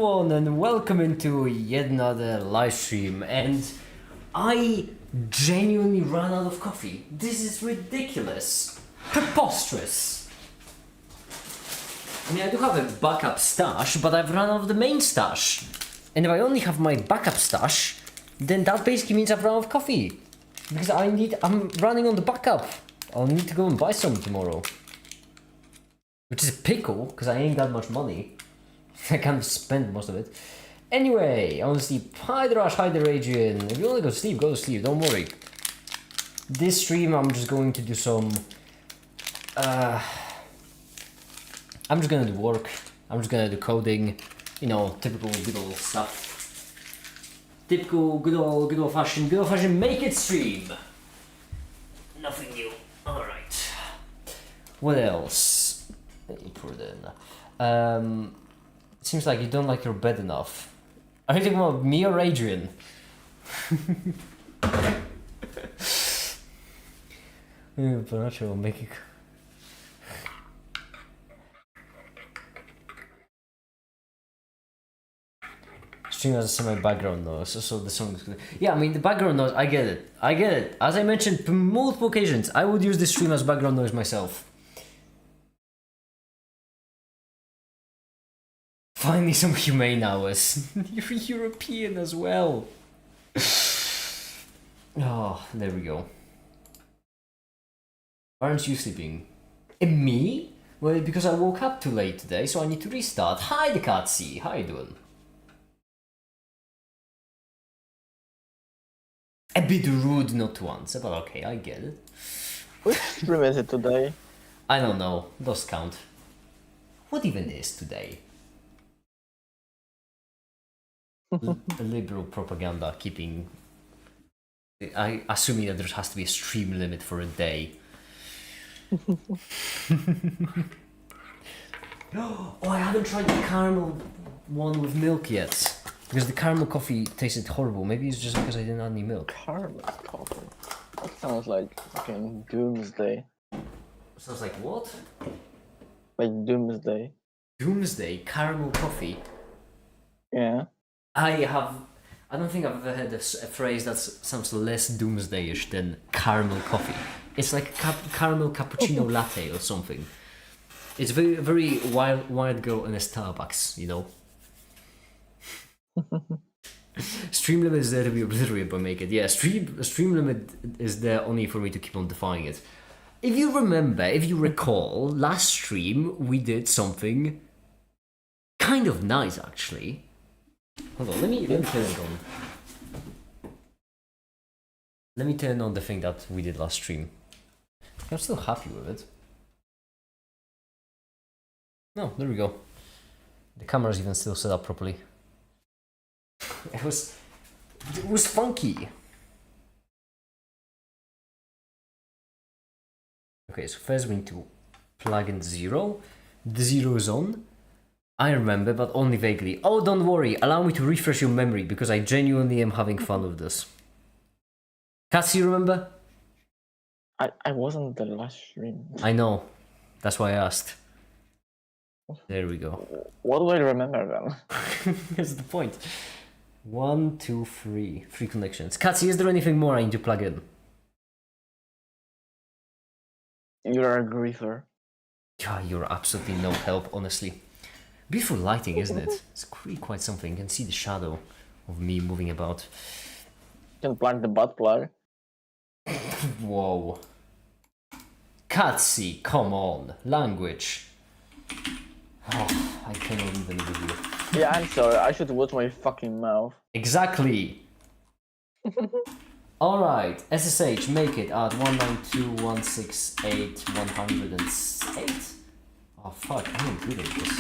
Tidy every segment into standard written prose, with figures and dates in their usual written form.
everyone and welcome into yet another live stream, and I genuinely ran out of coffee. This is ridiculous. Preposterous. I mean, I do have a backup stash, but I've run out of the main stash. And if I only have my backup stash, then that basically means I've run out of coffee. Because I'm running on the backup. I'll need to go and buy some tomorrow. Which is a pickle, because I ain't got much money. I can't spend most of it. Anyway, I want to sleep. Hi there, Ash, hi there, Adrian. If you want to go to sleep, don't worry. This stream, I'm just going to do some... I'm just gonna do work. I'm just gonna do coding. You know, typical good old stuff. Typical good old fashioned make it stream. Nothing new. Alright. What else? Let me put it in. Seems like you don't like your bed enough. Are you talking about me or Adrian? Perhaps I will make it. Stream has a semi-background noise, so the song is good. Yeah, I mean the background noise, I get it. As I mentioned on multiple occasions, I would use this stream as background noise myself. Finally some humane hours. You're European as well. Oh, there we go. Why aren't you sleeping? And me? Well, because I woke up too late today, so I need to restart. Hi, the Katsi. How you doing? A bit rude not to answer, but okay, I get it. Which stream is it today? I don't know. Those count. What even is today? Liberal propaganda keeping... I assuming that there has to be a stream limit for a day. Oh, I haven't tried the caramel one with milk yet. Because the caramel coffee tasted horrible. Maybe it's just because I didn't add any milk. Caramel coffee? That sounds like fucking doomsday. Sounds like what? Like doomsday. Doomsday? Caramel coffee? Yeah. I don't think I've ever heard a phrase that sounds less doomsday-ish than caramel coffee. It's like caramel cappuccino latte or something. It's very wild girl in a Starbucks, you know? Stream limit is there to be obliterated by make it. Yeah, stream limit is there only for me to keep on defying it. If you recall, last stream we did something kind of nice actually. Hold on, let me turn it on. Let me turn on the thing that we did last stream. I'm still happy with it. No, there we go. The camera's even still set up properly. It was funky. Okay, so first we need to plug in 0. The 0 is on. I remember, but only vaguely. Oh, don't worry. Allow me to refresh your memory because I genuinely am having fun with this. Cassie, you remember? I wasn't the last stream. I know. That's why I asked. There we go. What do I remember then? That's the point. 1, 2, 3. 3 connections. Katsi, is there anything more I need to plug in? You're a griefer. Yeah, you're absolutely no help, honestly. Beautiful lighting, isn't it? It's really quite something. You can see the shadow of me moving about. You can plug the butt plug. Whoa. Katsi, come on. Language. Oh, I cannot even with you. Yeah, I'm sorry. I should watch my fucking mouth. Exactly. Alright, SSH, make it at 192.168.108. Oh fuck, I'm not good at this.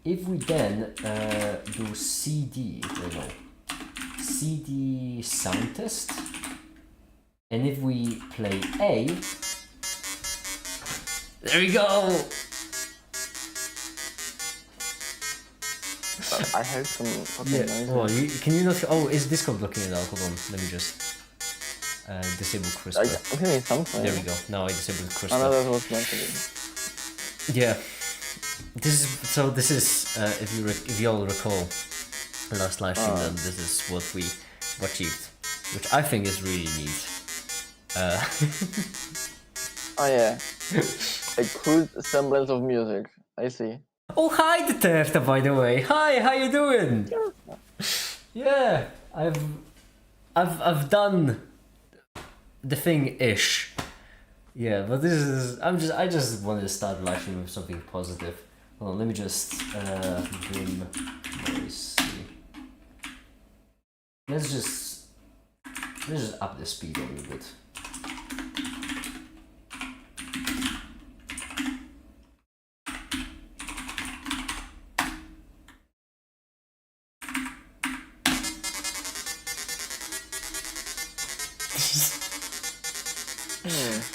If we then do CD, CD sound test, and if we play A, there we go! I heard some fucking noises. Oh, can you not? Oh, is Discord blocking it out? Hold on, let me just disable CRISPR. I'm hearing something. There we go. Now I disabled CRISPR. Oh no, that was meant to be. Yeah. This is if you all recall last live stream, then this is what we achieved, which I think is really neat. Oh yeah, a crude semblance of music. I see. Oh hi, Detefta, by the way. Hi, how you doing? Yeah, I've done the thing ish. Yeah, but this is I just wanted to start live stream with something positive. Hold on, let me just Vim voice. Let's just up the speed a little bit.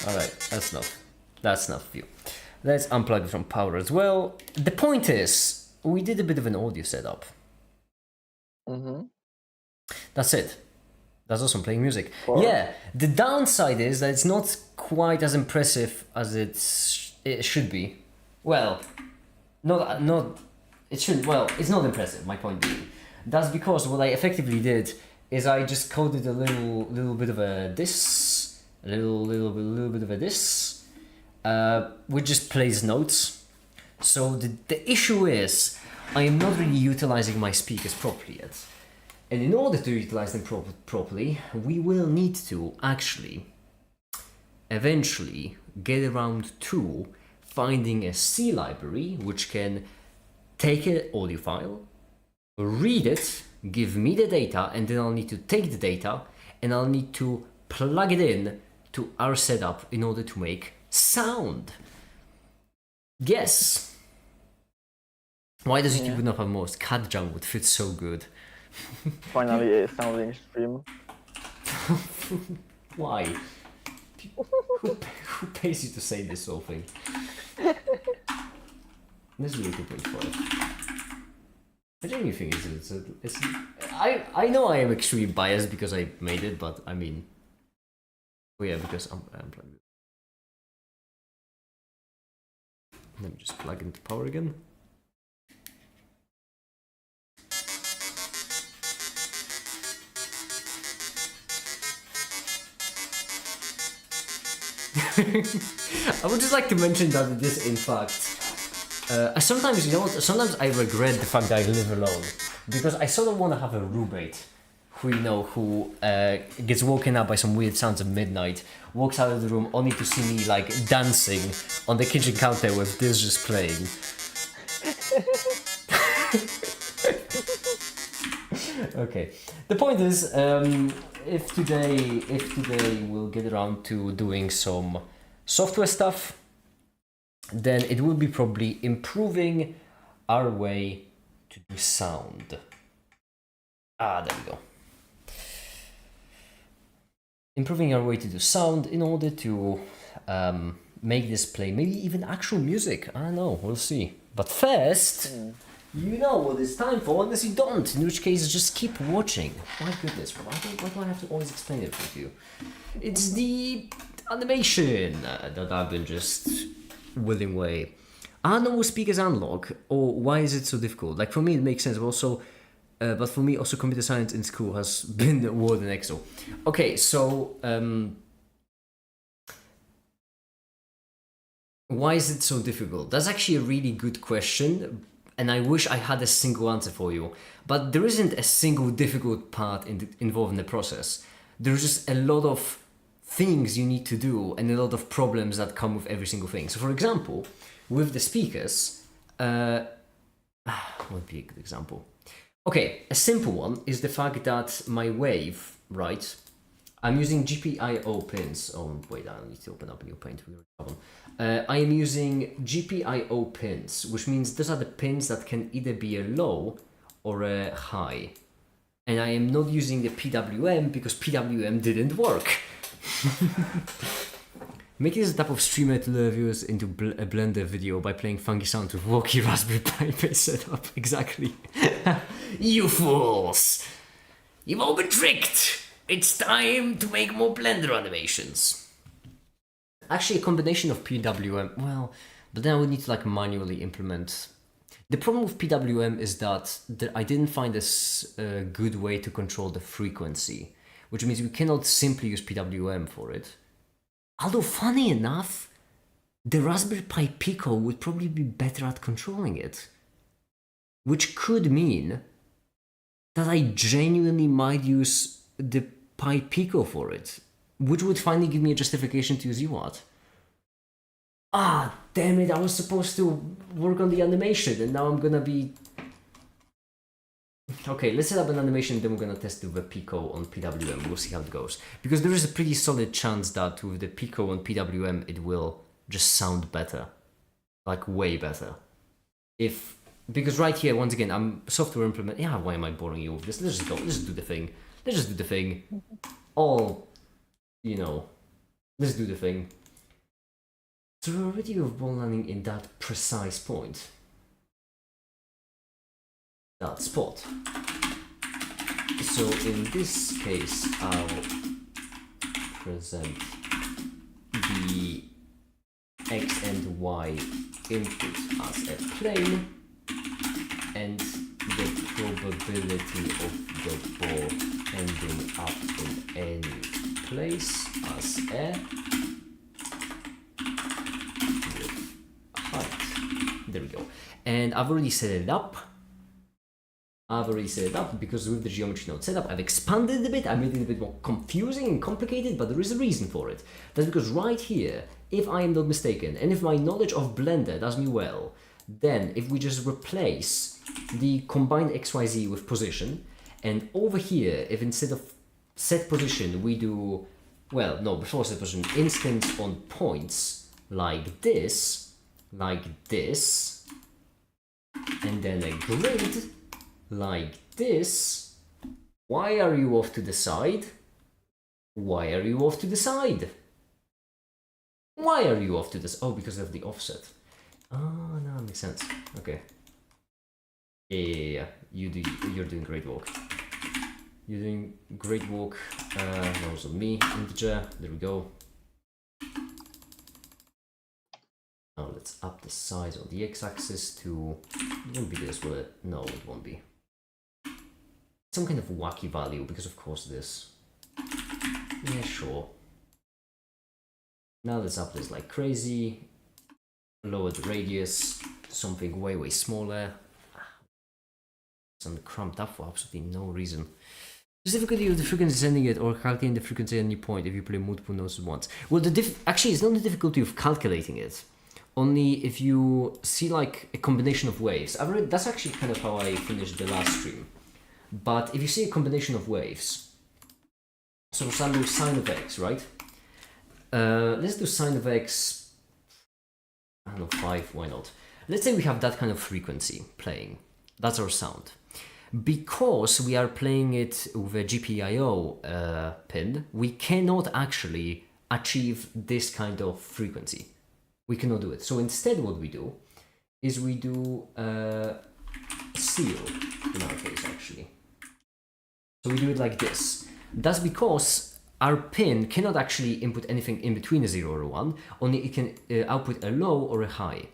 Alright, that's enough. That's enough of you. Let's unplug it from power as well. The point is, we did a bit of an audio setup. That's it. That's awesome, playing music. Yeah, the downside is that it's not quite as impressive as it should be. Well, it shouldn't, well, it's not impressive, my point being. That's because what I effectively did is I just coded a little bit of a this, a little bit of a this, which just plays notes. So the issue is, I am not really utilizing my speakers properly yet. And in order to utilize them properly, we will need to actually eventually get around to finding a C library which can take an audio file, read it, give me the data, and then I'll need to take the data and I'll need to plug it in to our setup in order to make sound. Yes. Why does YouTube not have more? Cat jump would fit so good. Finally, a sounding stream. Why? Who pays you to say this whole thing? This is really 2.5. I genuinely think it's I know I am extremely biased because I made it, but I mean, oh yeah, because I'm plugged. Let me just plug into power again. I would just like to mention that this, in fact, sometimes, you know what, sometimes I regret the fact that I live alone, because I sort of want to have a roommate who gets woken up by some weird sounds at midnight, walks out of the room only to see me like dancing on the kitchen counter with this just playing. Okay, the point is, if today we'll get around to doing some software stuff, then it will be probably improving our way to do sound. There we go. Improving our way to do sound in order to make this play maybe even actual music. I don't know, we'll see. But first, you know what it's time for, unless you don't, in which case just keep watching. My goodness, why do I have to always explain it to you? It's the animation that I've been just willing way. Are no speakers analog, or why is it so difficult? Like, for me it makes sense, but also but for me also computer science in school has been the word in EXO. Okay, so why is it so difficult? That's actually a really good question, and I wish I had a single answer for you. But there isn't a single difficult part involved in the process. There's just a lot of things you need to do and a lot of problems that come with every single thing. So for example, with the speakers, what would be a good example? Okay, a simple one is the fact that my wave, right? I'm using GPIO pins. Oh wait, I need to open up a new paint. I am using GPIO pins, which means those are the pins that can either be a low or a high. And I am not using the PWM because PWM didn't work. Making this type of streamer to lure viewers into a Blender video by playing funky sounds with wonky Raspberry Pi based setup. Exactly. You fools! You've all been tricked! It's time to make more Blender animations. Actually, a combination of PWM, well, But then I would need to like manually implement. The problem with PWM is that I didn't find a good way to control the frequency, which means we cannot simply use PWM for it. Although funny enough, the Raspberry Pi Pico would probably be better at controlling it. Which could mean that I genuinely might use the Pi Pico for it, which would finally give me a justification to use UART. Ah, damn it, I was supposed to work on the animation and now I'm gonna be... Okay, let's set up an animation and then we're gonna test the Pico on PWM, we'll see how it goes. Because there is a pretty solid chance that with the Pico on PWM it will just sound better. Like way better. Because right here, once again, I'm software implement. Yeah, why am I boring you with this? Let's just go. Let's just do the thing. Let's just do the thing. All, you know, let's do the thing. So we're already with ball landing in that precise point. That spot. So in this case, I'll present the X and Y input as a plane. And the probability of the ball ending up in any place as a with height. There we go. And I've already set it up. Because with the geometry node setup, I've expanded it a bit. I made it a bit more confusing and complicated, but there is a reason for it. That's because right here, if I am not mistaken, and if my knowledge of Blender does me well, then if we just replace the combined XYZ with position, and over here, if instead of set position we do, well, no, before set position, instance on points like this, and then a grid like this, why are you off to the side? Why are you off to the side? Why are you off to this? Oh, because of the offset. Oh, no, that makes sense. Okay. Yeah. You're doing great work. You're doing great work. Those on me. Integer. There we go. Now let's up the size of the x-axis to... It won't be this, will it? No, it won't be. Some kind of wacky value, because of course this. Yeah, sure. Now let's up this like crazy. Lower the radius to something way, way smaller. Some cramped up for absolutely no reason. There's difficulty with the frequency sending it or calculating the frequency at any point if you play multiple notes at once. Well, actually, it's not the difficulty of calculating it. Only if you see like a combination of waves. That's actually kind of how I finished the last stream. But if you see a combination of waves, so for example, sine of x, right? Let's do sine of x. I don't know, 5, why not? Let's say we have that kind of frequency playing. That's our sound. Because we are playing it with a GPIO pin, we cannot actually achieve this kind of frequency. We cannot do it. So instead what we do is we do seal in our case actually. So we do it like this. That's because our pin cannot actually input anything in between a 0 or a 1, only it can output a low or a high.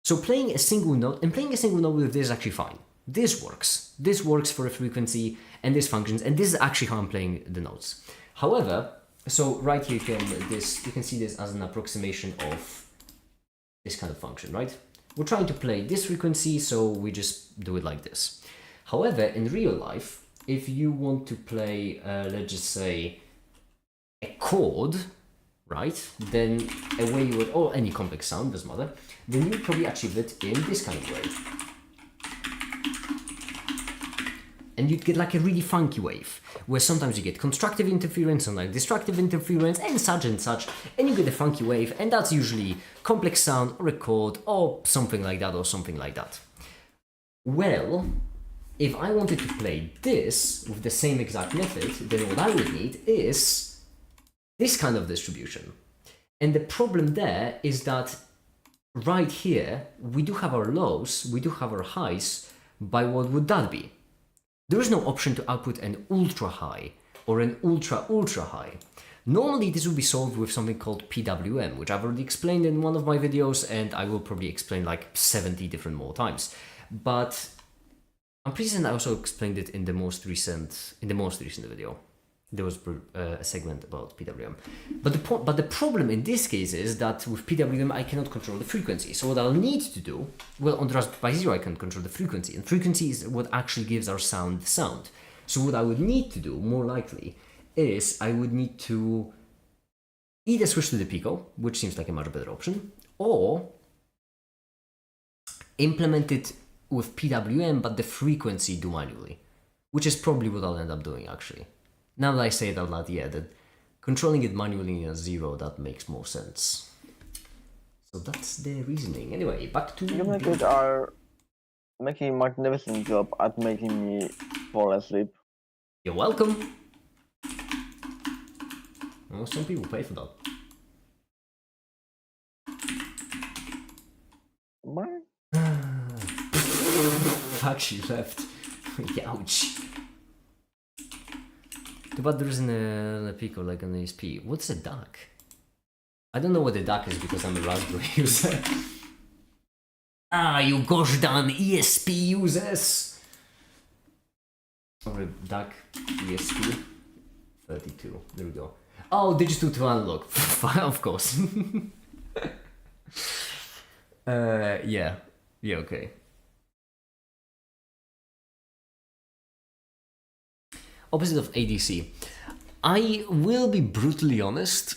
So playing a single note, and playing a single note with this is actually fine. This works. This works for a frequency, and this functions, and this is actually how I'm playing the notes. However, so right here you can see this as an approximation of this kind of function, right? We're trying to play this frequency, so we just do it like this. However, in real life, if you want to play, let's just say, a chord, right? Then a way you would, or any complex sound, doesn't matter, then you would probably achieve it in this kind of way. And you'd get like a really funky wave, where sometimes you get constructive interference and like destructive interference and such, and you get a funky wave, and that's usually complex sound or a chord or something like that or something like that. Well, if I wanted to play this with the same exact method, then what I would need is this kind of distribution. And the problem there is that right here, we do have our lows, we do have our highs, by what would that be? There is no option to output an ultra high or an ultra high. Normally this would be solved with something called PWM, which I've already explained in one of my videos, and I will probably explain like 70 different more times. But I'm pretty certain I also explained it in the most recent video. There was a segment about PWM. But the problem in this case is that with PWM I cannot control the frequency. So what I'll need to do, well, on the Raspberry Pi Zero I can control the frequency, and frequency is what actually gives our sound the sound. So what I would need to do, more likely, is I would need to either switch to the Pico, which seems like a much better option, or implement it with PWM, but the frequency do manually, which is probably what I'll end up doing actually. Now that I say it out loud, yeah, that controlling it manually in a Zero, that makes more sense. So that's the reasoning. Anyway, back to... You make it are making a magnificent job at making me fall asleep. You're welcome. Well, some people pay for that. What? Fuck, she left. Ouch. Too bad there isn't a Pico like an ESP. What's a DAC? I don't know what a DAC is because I'm a Raspberry user. Ah, you gosh darn ESP users! Or a DAC ESP 32. There we go. Oh, digital to analog. Of course. Yeah. Yeah, okay. Opposite of ADC. I will be brutally honest.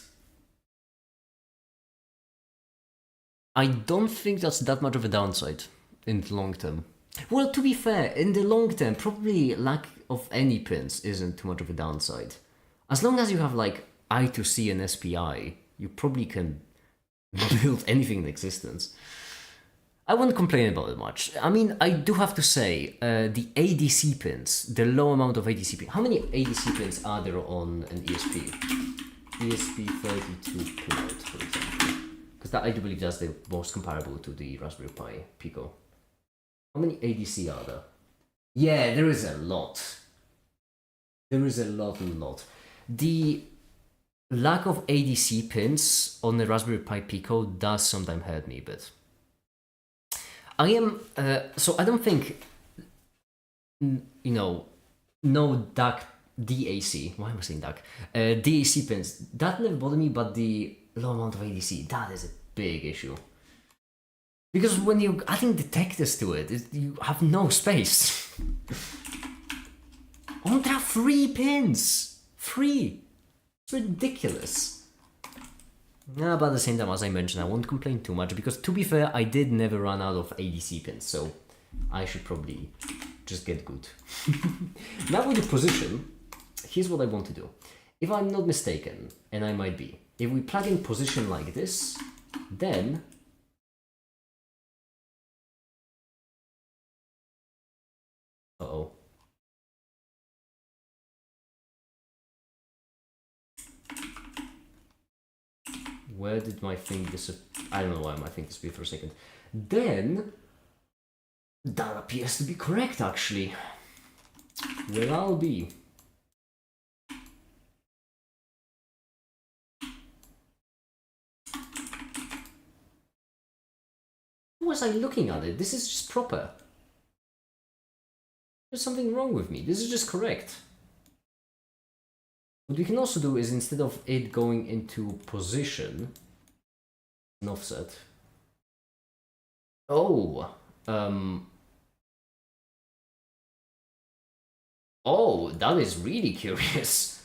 I don't think that's that much of a downside in the long term. Well, to be fair, in the long term, probably lack of any pins isn't too much of a downside. As long as you have like I2C and SPI, you probably can build anything in existence. I won't complain about it much. I mean, I do have to say, the ADC pins, the low amount of ADC pins. How many ADC pins are there on an ESP? ESP 32 pin, for example. Because I do believe that's the most comparable to the Raspberry Pi Pico. How many ADC are there? Yeah, there is a lot. There is a lot. The lack of ADC pins on the Raspberry Pi Pico does sometimes hurt me a bit. I am, so I don't think, you know, no DAC, DAC, why am I saying DAC? DAC pins, that never bothered me, but the low amount of ADC, that is a big issue. Because when you're adding detectors to it, you have no space. Oh, there are 3 pins! 3! It's ridiculous. Yeah, but at the same time, as I mentioned, I won't complain too much because, to be fair, I did never run out of ADC pins, so I should probably just get good. Now with the position, here's what I want to do. If I'm not mistaken, and I might be, if we plug in position like this, then uh-oh. Where did my thing disappear? I don't know why my thing disappeared for a second. Then, that appears to be correct, actually. Where I'll be. How was I looking at it? This is just proper. There's something wrong with me. This is just correct. What we can also do is, instead of it going into position, an offset. Oh, oh, that is really curious.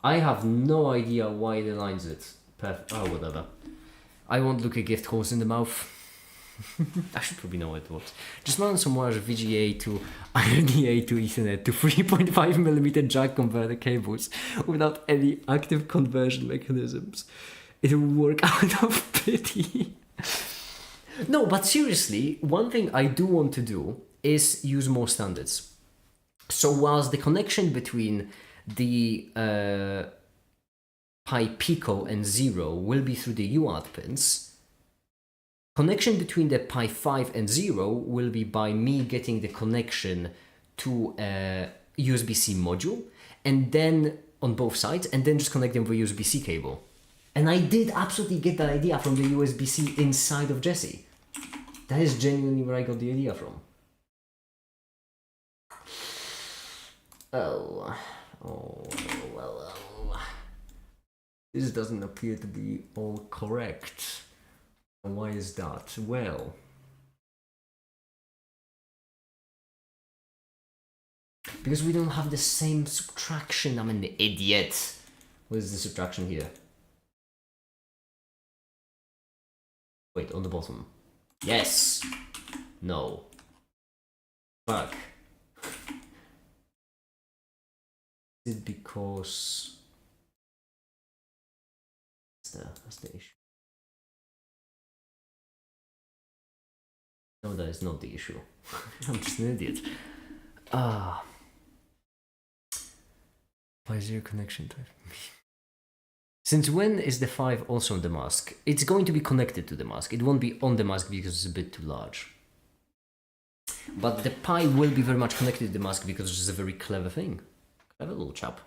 I have no idea why it aligns it. Oh, whatever. I won't look a gift horse in the mouth. I should probably know what it was. Just run some wires VGA to RDA to Ethernet to 3.5mm jack converter cables without any active conversion mechanisms. It will work out of pity. No, but seriously, one thing I do want to do is use more standards. So whilst the connection between the Pi Pico and Zero will be through the UART pins, connection between the Pi 5 and 0 will be by me getting the connection to a USB-C module, and then on both sides, and then just connect them with a USB-C cable. And I did absolutely get that idea from the USB-C inside of Jesse. That is genuinely where I got the idea from. Oh, well. This doesn't appear to be all correct. And why is that? Well, because we don't have the same subtraction. I'm an idiot. What is the subtraction here? Wait, on the bottom. Yes! No. Fuck. Is it because... That's the issue. No, that is not the issue. I'm just an idiot. Ah. Why is your connection to me? Since when is the 5 also on the mask? It's going to be connected to the mask. It won't be on the mask because it's a bit too large. But the pi will be very much connected to the mask because it's a very clever thing. Clever little chap.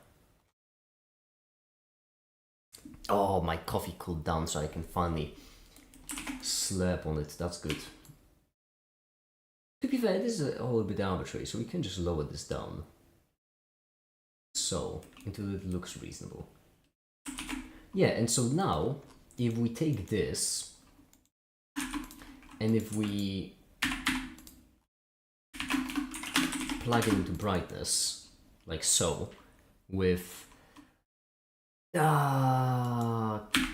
Oh, my coffee cooled down so I can finally slurp on it. That's good. To be fair, this is a little bit arbitrary, so we can just lower this down. So, until it looks reasonable. Yeah, and so now, if we take this, and if we plug it into brightness, like so, with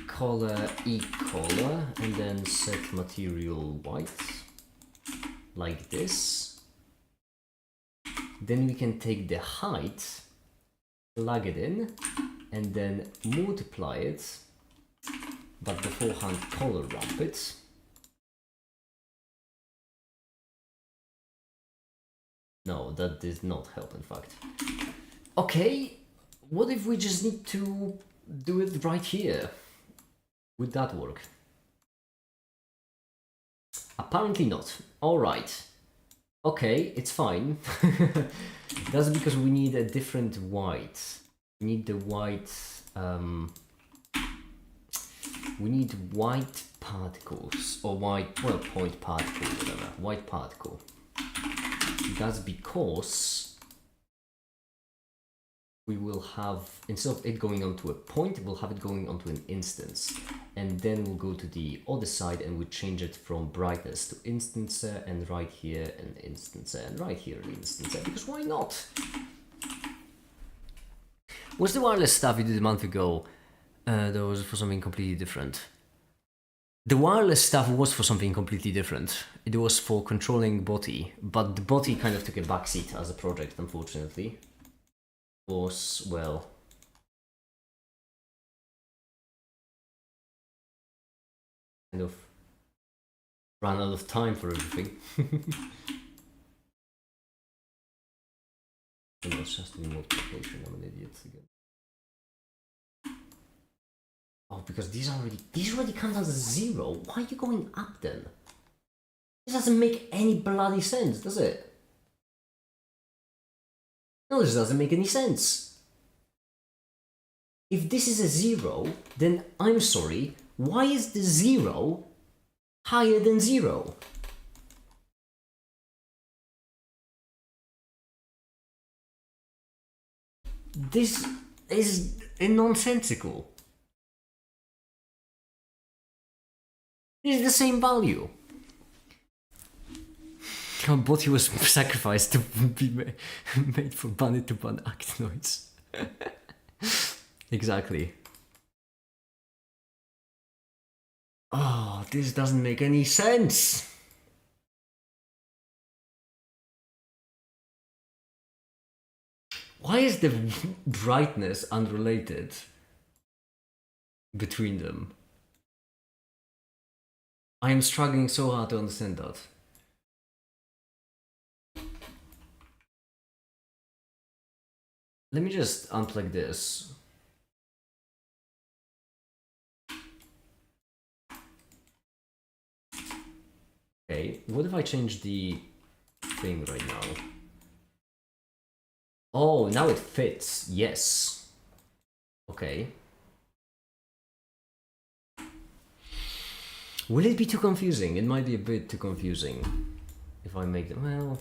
color e-color, and then set material white, like this, then we can take the height, plug it in, and then multiply it, but beforehand color ramp it. No, that did not help, in fact. Okay, what if we just need to do it right here? Would that work? Apparently not. Alright. Okay, it's fine. That's because we need a different white. We need the white... we need white particles, or white, well, point particle, whatever. White particle. That's because we will have, instead of it going onto a point, we'll have it going onto an instance. And then we'll go to the other side and we change it from brightness to instancer, and right here an instancer, and right here an instancer, because why not? What's the wireless stuff you did a month ago? That was for something completely different. The wireless stuff was for something completely different. It was for controlling body, but the body kind of took a backseat as a project, unfortunately. Was, well... kind of ran out of time for everything. And that's just the multiplication. I'm an idiot again. Oh, because these already come down to 0. Why are you going up then? This doesn't make any bloody sense, does it? No, this doesn't make any sense. If this is a 0, then I'm sorry, why is the 0 higher than 0? This is nonsensical. This is the same value. Our body was sacrificed to be made for bunny-to-bun actinoids. Exactly. Oh, this doesn't make any sense. Why is the brightness unrelated between them? I am struggling so hard to understand that. Let me just unplug this. Okay, what if I change the thing right now? Oh, now it fits. Yes. Okay. Will it be too confusing? It might be a bit too confusing. If I make them, well,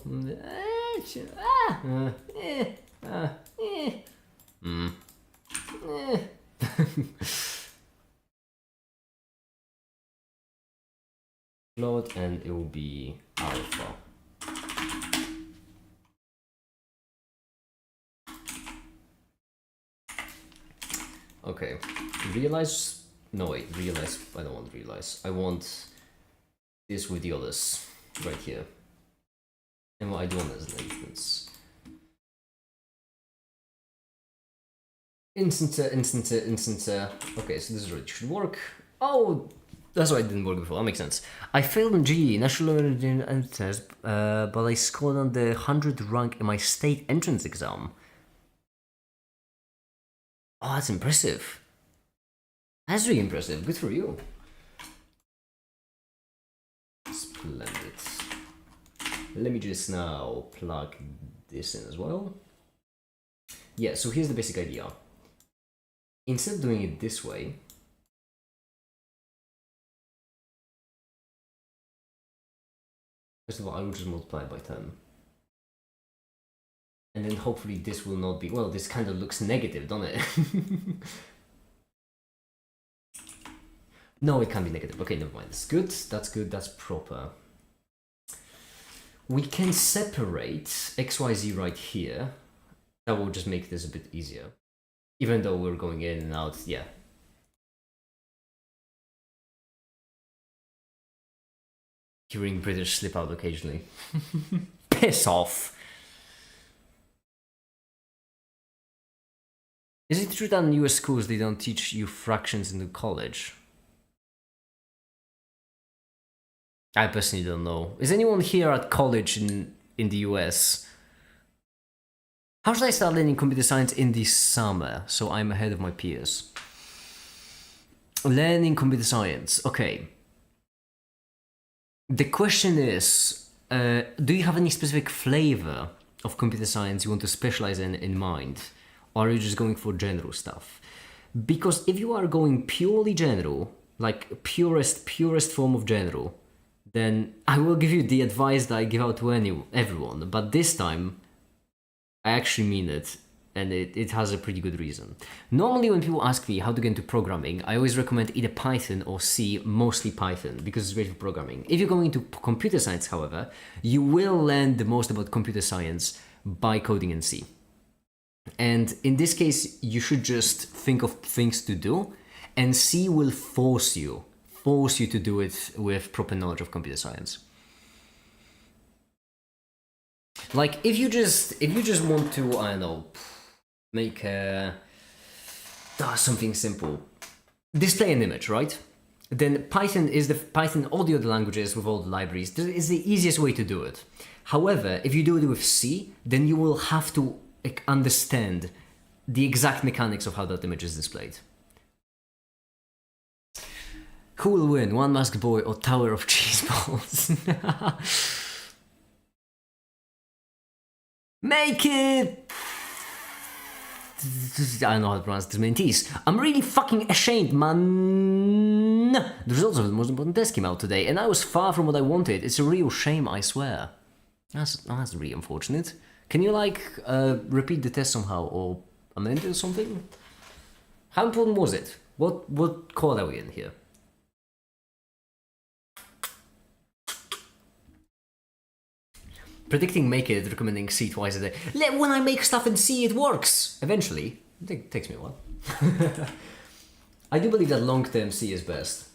float, and it will be alpha. Okay, realize, no wait, realize, I don't want realize, I want this with the others, right here. And what I do want as an instance. Instancer. Okay, so this is really should work. Oh, that's why it didn't work before. That makes sense. I failed in GE, National Engineering Test, but I scored on the 100th rank in my state entrance exam. Oh, that's impressive. That's really impressive. Good for you. Splendid. Let me just now plug this in as well. Yeah, so here's the basic idea. Instead of doing it this way, first of all, I will just multiply it by 10. And then hopefully this will not be, well, this kind of looks negative, don't it? No, it can't be negative. Okay, never mind. That's good, that's proper. We can separate XYZ right here. That will just make this a bit easier. Even though we're going in and out, yeah. Hearing British slip out occasionally. Piss off! Is it true that in US schools they don't teach you fractions in the college? I personally don't know. Is anyone here at college in the US? How should I start learning computer science in the summer so I'm ahead of my peers? Learning computer science. Okay. The question is, do you have any specific flavor of computer science you want to specialize in mind? Or are you just going for general stuff? Because if you are going purely general, like purest form of general, then I will give you the advice that I give out to everyone. But this time, I actually mean it, and it has a pretty good reason. Normally when people ask me how to get into programming, I always recommend either Python or C, mostly Python, because it's great for programming. If you're going into computer science, however, you will learn the most about computer science by coding in C. And in this case, you should just think of things to do, and C will force you to do it with proper knowledge of computer science. Like if you just want to, I don't know, make something simple, display an image, right? Then Python, all the other languages with all the libraries, is the easiest way to do it. However, if you do it with C, then you will have to understand the exact mechanics of how that image is displayed. Who will win, One Masked Boy or Tower of Cheese Balls? Make it! I don't know how to pronounce this many T's. I'm really fucking ashamed, man. The results of the most important test came out today, and I was far from what I wanted. It's a real shame, I swear. That's really unfortunate. Can you, like, repeat the test somehow, or amend it or something? How important was it? What chord are we in here? Predicting make it, recommending C twice a day. When I make stuff in C, it works! Eventually. It takes me a while. I do believe that long-term C is best.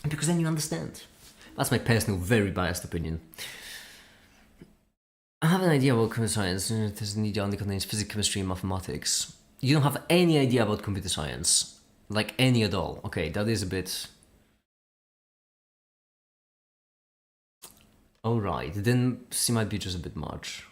Because then you understand. That's my personal, very biased opinion. I have an idea about computer science. This media only contains physics, chemistry, and mathematics. You don't have any idea about computer science. Like any at all. Okay, that is a bit... Alright, then C might be just a bit much.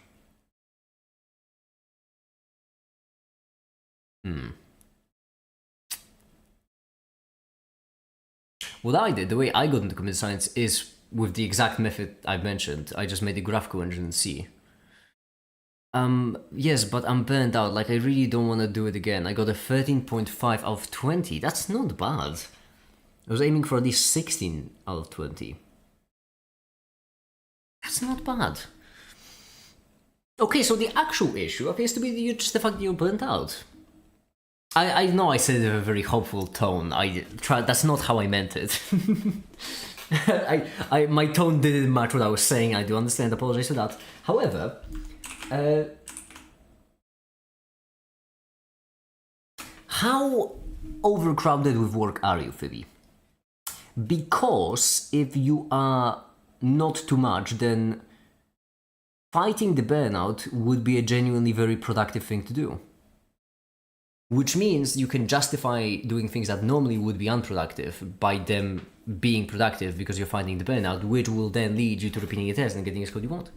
What I did, the way I got into computer science is with the exact method I've mentioned. I just made a graphical engine in C. Yes, but I'm burnt out. Like, I really don't want to do it again. I got a 13.5 out of 20. That's not bad. I was aiming for at least 16 out of 20. That's not bad. Okay, so the actual issue appears to be just the fact that you're burnt out. I know I said it in a very hopeful tone. That's not how I meant it. My tone didn't match what I was saying. I do understand. Apologize for that. However, how overcrowded with work are you, Phoebe? Because if you are not too much, then fighting the burnout would be a genuinely very productive thing to do. Which means you can justify doing things that normally would be unproductive by them being productive because you're fighting the burnout, which will then lead you to repeating a test and getting a score you want.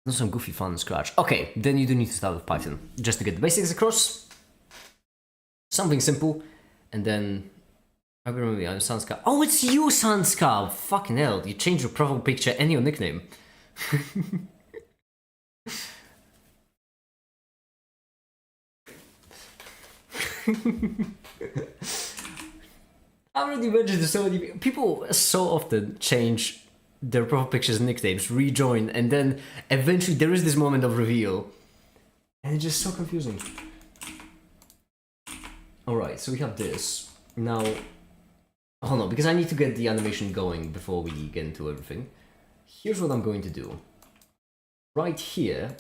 Not some goofy fun scratch. Okay, then you do need to start with Python, just to get the basics across. Something simple, and then I remember I'm Sanskar. Oh, it's you, Sanskar! Fucking hell, you changed your profile picture and your nickname. I already mentioned so many people so often change their profile pictures and nicknames, rejoin, and then eventually there is this moment of reveal. And it's just so confusing. Alright, so we have this. Now, hold on, because I need to get the animation going before we get into everything. Here's what I'm going to do. Right here,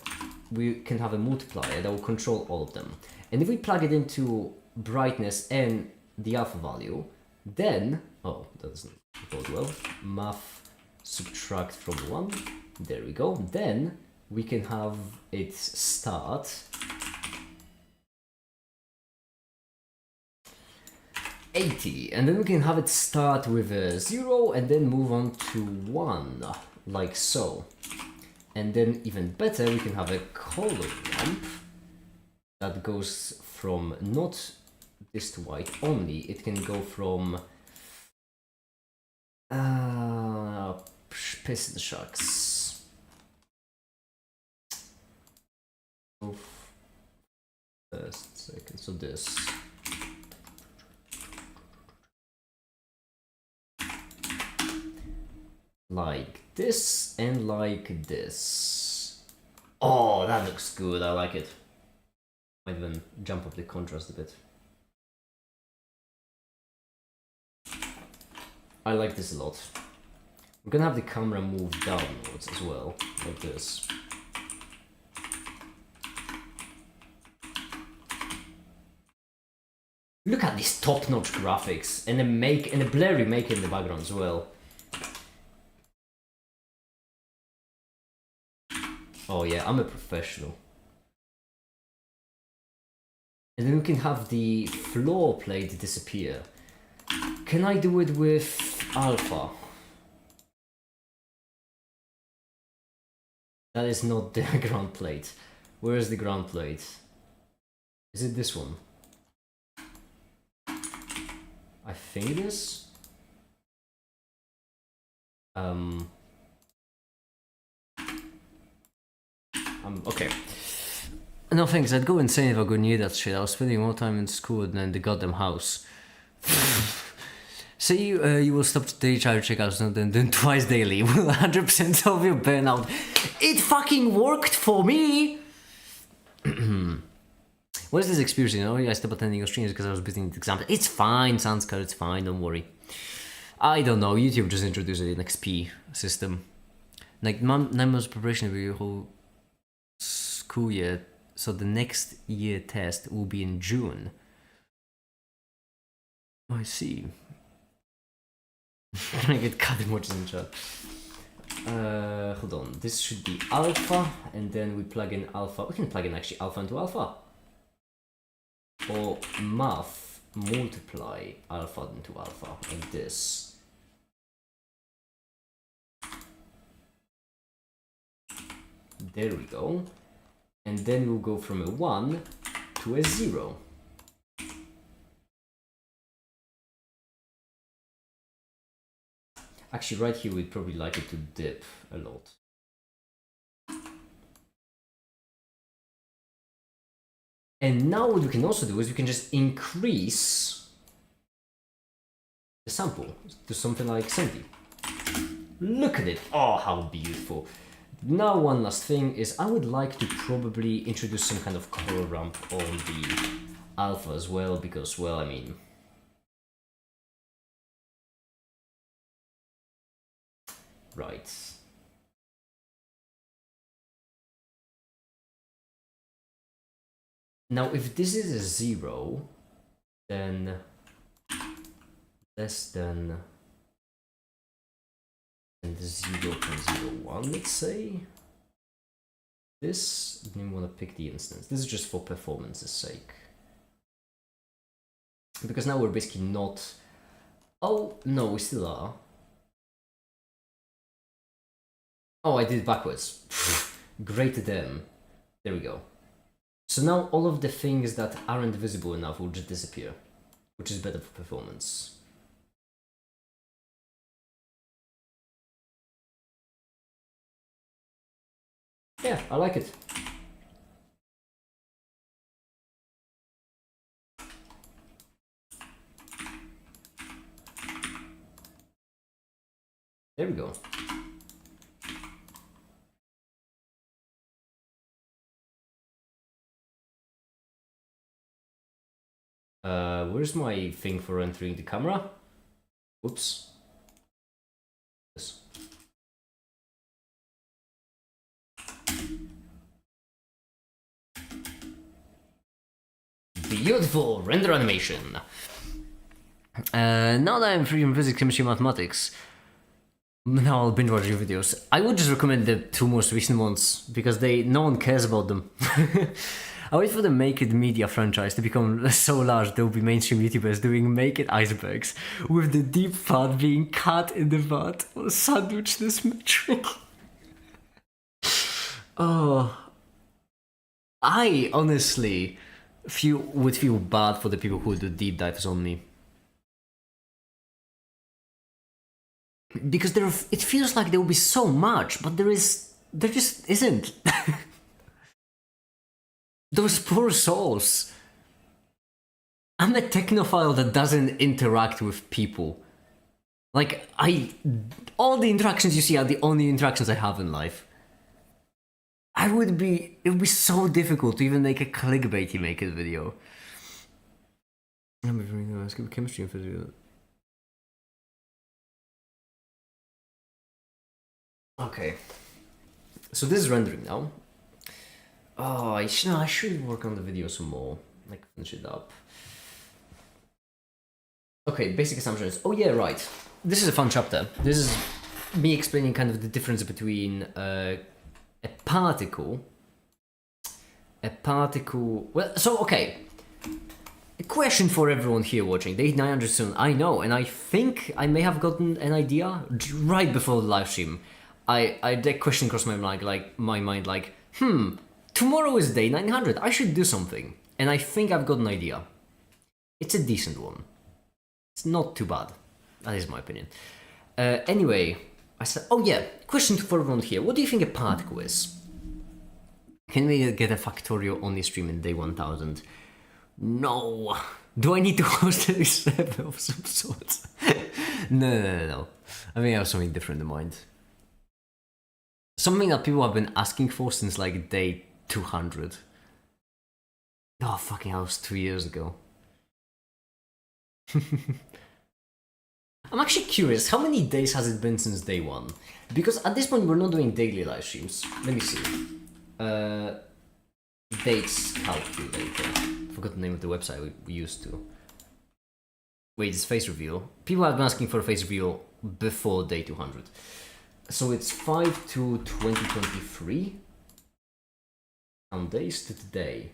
we can have a multiplier that will control all of them. And if we plug it into brightness and the alpha value, then, oh, that doesn't bode well. Math subtract from 1. There we go. Then we can have it start 80, and then we can have it start with a 0 and then move on to 1, like so. And then even better, we can have a color ramp that goes from not this to white only. It can go from piss and shucks. First, second, so this. Like this and like this. Oh, that looks good. I like it. Might even jump up the contrast a bit. I like this a lot. I'm gonna have the camera move downwards as well, like this. Look at these top-notch graphics and a blurry make in the background as well. Oh yeah, I'm a professional. And then we can have the floor plate disappear. Can I do it with alpha? That is not the ground plate. Where is the ground plate? Is it this one? I think it is. Okay. No thanks, I'd go insane if I go near that shit. I was spending more time in school than in the goddamn house. Say you will stop daily child checkouts and then twice daily. Will 100% solve your burnout. It fucking worked for me! What is this experience? You know, I stopped attending your streams because I was busy in the exam. It's fine, Sanskar, it's fine, don't worry. I don't know, YouTube just introduced an XP system. Like, 9 months preparation for your whole school year, so the next year test will be in June. I see. I get cut emojis in chat. Hold on, this should be alpha, and then we plug in alpha. We can plug in actually alpha into alpha. Or math multiply alpha into alpha, like this. There we go. And then we'll go from a 1 to a 0. Actually, right here we'd probably like it to dip a lot. And now what we can also do is we can just increase the sample to something like 70. Look at it. Oh, how beautiful. Now one last thing is I would like to probably introduce some kind of color ramp on the alpha as well, because, well, I mean, right. Now if this is a 0, then less than 0.01, let's say. This, I didn't want to pick the instance. This is just for performance's sake. Because now we're basically not... Oh, no, we still are. Oh, I did it backwards. Greater than. There we go. So now all of the things that aren't visible enough will just disappear, which is better for performance. Yeah, I like it. There we go. Where's my thing for entering the camera? Oops. Yes. Beautiful render animation. Now that I'm free from physics, chemistry, mathematics, now I'll binge watch your videos. I would just recommend the 2 most recent ones because no one cares about them. I wait for the Make It Media franchise to become so large there will be mainstream YouTubers doing Make It icebergs with the deep part being cut in the butt or sandwich this metric. Oh, I honestly would feel bad for the people who do deep dives on me. Because it feels like there will be so much, but there just isn't. Those poor souls. I'm a technophile that doesn't interact with people. Like, all the interactions you see are the only interactions I have in life. It would be so difficult to even make a clickbaity Make It video. I'm chemistry and physics. Okay. So this is rendering now. Oh, I should work on the video some more. Like, finish it up. Okay, basic assumptions. Oh yeah, right. This is a fun chapter. This is me explaining kind of the difference between a particle. Well, so okay. A question for everyone here watching. The 8900 soon. I know, and I think I may have gotten an idea right before the live stream. That question crossed my mind, like, tomorrow is day 900, I should do something. And I think I've got an idea. It's a decent one. It's not too bad. That is my opinion. Anyway, I said, oh yeah, question for everyone here. What do you think a particle is? Can we get a factorial on the stream in day 1000? No. Do I need to host a server of some sort? No. I mean, I have something different in mind. Something that people have been asking for since like day 200. Oh, fucking hell, it was 2 years ago. I'm actually curious, how many days has it been since day 1? Because at this point we're not doing daily live streams. Let me see. Dates calculator. Forgot the name of the website we used to. Wait, it's face reveal. People have been asking for a face reveal before day 200. So it's 5 to 2023. On days to today.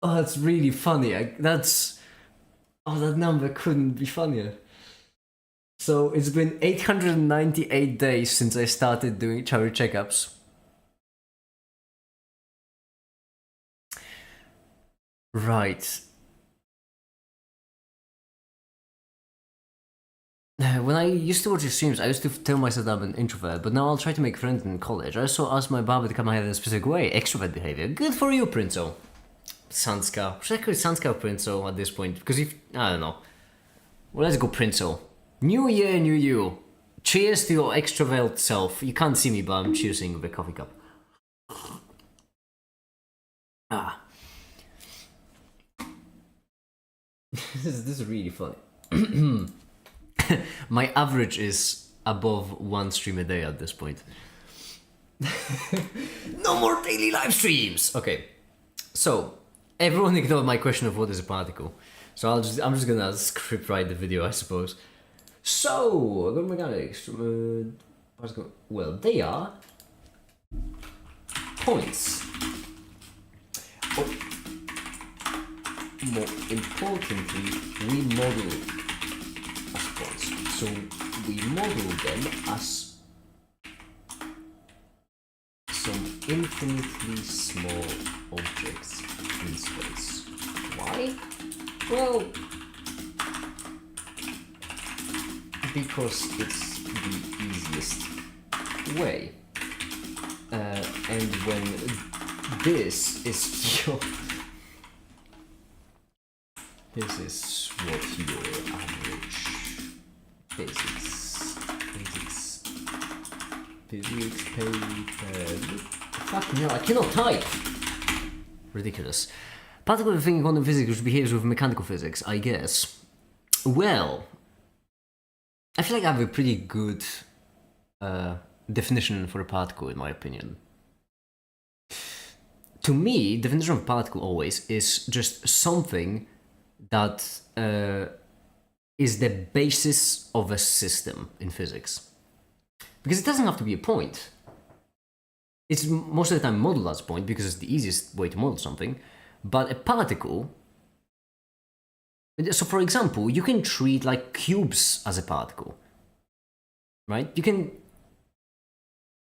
Oh, that's really funny. That number couldn't be funnier. So it's been 898 days since I started doing charity checkups. Right. When I used to watch your streams, I used to tell myself that I'm an introvert, but now I'll try to make friends in college. I also asked my barber to cut my hair in a specific way. Extrovert behavior. Good for you, Prinzo. Sanska. Should I call it Sanska or Prinzo at this point? Because if... I don't know. Well, let's go Prinzo. New year, new you. Cheers to your extrovert self. You can't see me, but I'm cheersing with a coffee cup. Ah. This is really funny. My average is above one stream a day at this point. No more daily live streams! Okay, so everyone ignored my question of what is a particle. So I'm just gonna script write the video, I suppose. So, good mechanics. Well, they are points. Oh. More importantly, we model as points. So we model them as some infinitely small objects in space. Why? Well, because it's the easiest way. And when this is your... This is what your average physics paper... Fucking hell, I cannot type! Ridiculous. Particle of thinking quantum physics which behaves with mechanical physics, I guess. Well, I feel like I have a pretty good definition for a particle, in my opinion. To me, definition of a particle always is just something that is the basis of a system in physics. Because it doesn't have to be a point. It's most of the time modeled as a point because it's the easiest way to model something. But a particle... So for example, you can treat like cubes as a particle. Right? You can...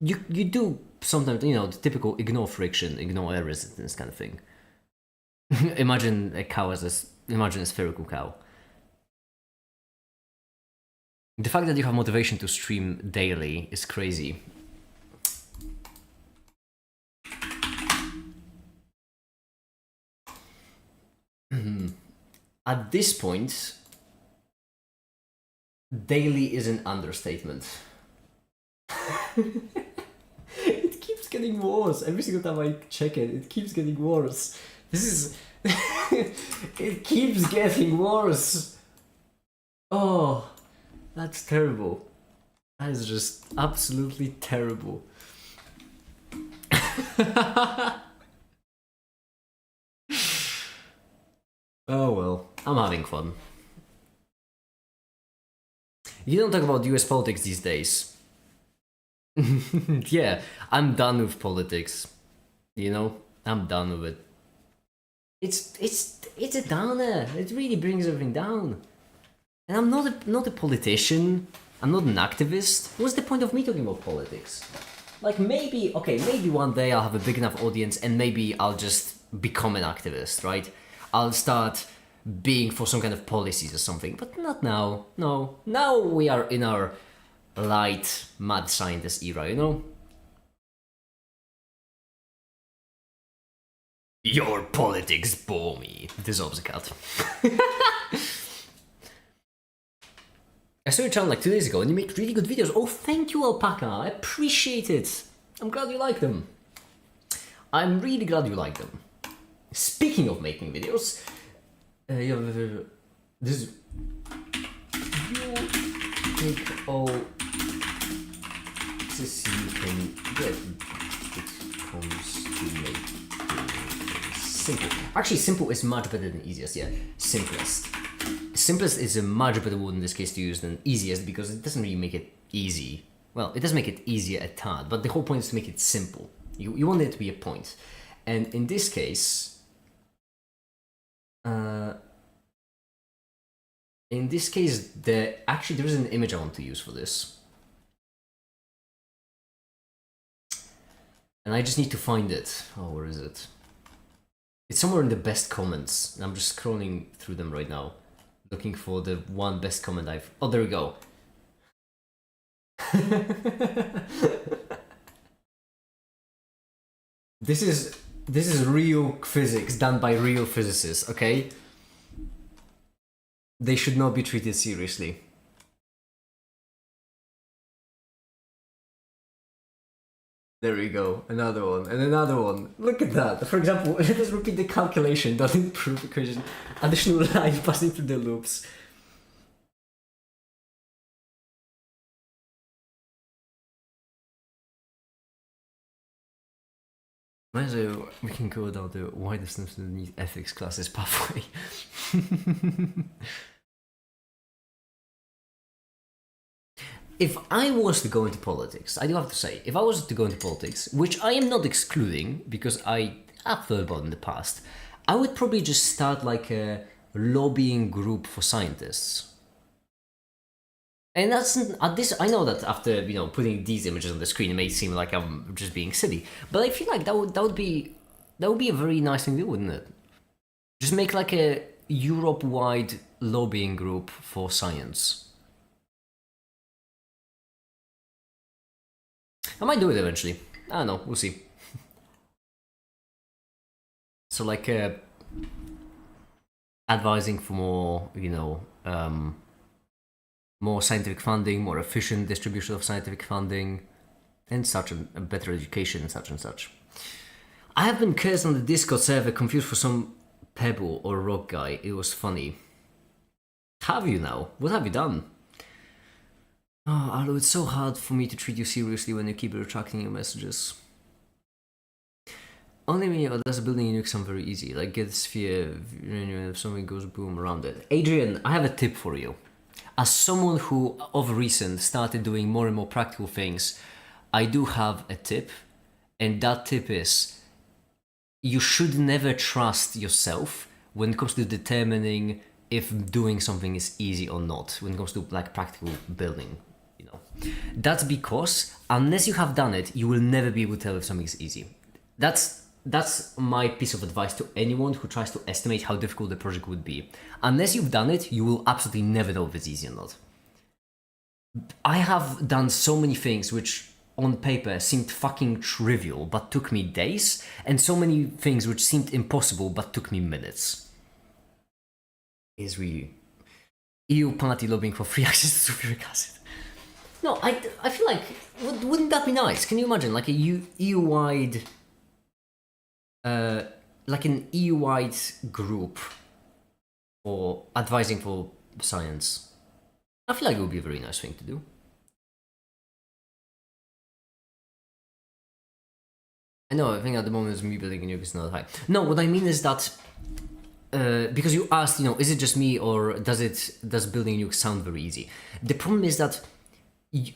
You do sometimes, you know, the typical ignore friction, ignore air resistance kind of thing. Imagine a cow as a... Imagine a spherical cow. The fact that you have motivation to stream daily is crazy. At this point, daily is an understatement. It keeps getting worse. Every single time I check it, it keeps getting worse. This is... It keeps getting worse. Oh, that's terrible. That is just absolutely terrible. Oh well, I'm having fun. You don't talk about US politics these days. Yeah, I'm done with politics. You know, I'm done with it. It's a downer. It really brings everything down. And I'm not a politician. I'm not an activist. What's the point of me talking about politics? Like maybe one day I'll have a big enough audience and maybe I'll just become an activist, right? I'll start being for some kind of policies or something, but not now. No, now we are in our light mad scientist era, you know? Your politics bore me. Dissolves a cat. I saw your channel like 2 days ago and you make really good videos. Oh, thank you, Alpaca. I appreciate it. I'm glad you like them. I'm really glad you like them. Speaking of making videos, this is... You take all this you can get. It comes to make simple. Actually, simple is much better than easiest, yeah. Simplest. Simplest is a much better word in this case to use than easiest because it doesn't really make it easy. Well, it does make it easier a tad, but the whole point is to make it simple. You want it to be a point. And in this case, In this case, actually there is an image I want to use for this. And I just need to find it. Oh, where is it? It's somewhere in the best comments. I'm just scrolling through them right now, looking for the one best comment I've... Oh, there we go. This is real physics done by real physicists, okay? They should not be treated seriously. There we go, another one, and another one. Look at that. For example, let us repeat the calculation, doesn't prove equation. Additional line passing through the loops. So we can go down the why the Simpsons need ethics classes pathway. If I was to go into politics, I do have to say, if I was to go into politics, which I am not excluding because I have thought about in the past, I would probably just start like a lobbying group for scientists. And that's at this. I know that after putting these images on the screen, it may seem like I'm just being silly, but I feel like that would be a very nice thing to do, wouldn't it? Just make like a Europe-wide lobbying group for science. I might do it eventually. I don't know. We'll see. So like advising for more, more scientific funding, more efficient distribution of scientific funding, and such, a better education, and such and such. I have been cursed on the Discord server, confused for some pebble or rock guy. It was funny. Have you now? What have you done? Oh, Arlo, it's so hard for me to treat you seriously when you keep retracting your messages. Only me does building a nuke sound very easy. Like get a sphere, if something goes boom around it. Adrian, I have a tip for you. As someone who, of recent, started doing more and more practical things, I do have a tip. And that tip is, you should never trust yourself when it comes to determining if doing something is easy or not. When it comes to like practical building, That's because unless you have done it, you will never be able to tell if something is easy. That's my piece of advice to anyone who tries to estimate how difficult the project would be. Unless you've done it, you will absolutely never know if it's easy or not. I have done so many things which on paper seemed fucking trivial but took me days, and so many things which seemed impossible but took me minutes. It's really... EU party lobbying for free access to sulfuric acid. No, I feel like, wouldn't that be nice? Can you imagine, like a EU-wide... like an EU-wide group for advising for science? I feel like it would be a very nice thing to do. I know, I think at the moment me building a nuke is not high. No, what I mean is that because you asked, is it just me or does building a nuke sound very easy? The problem is that you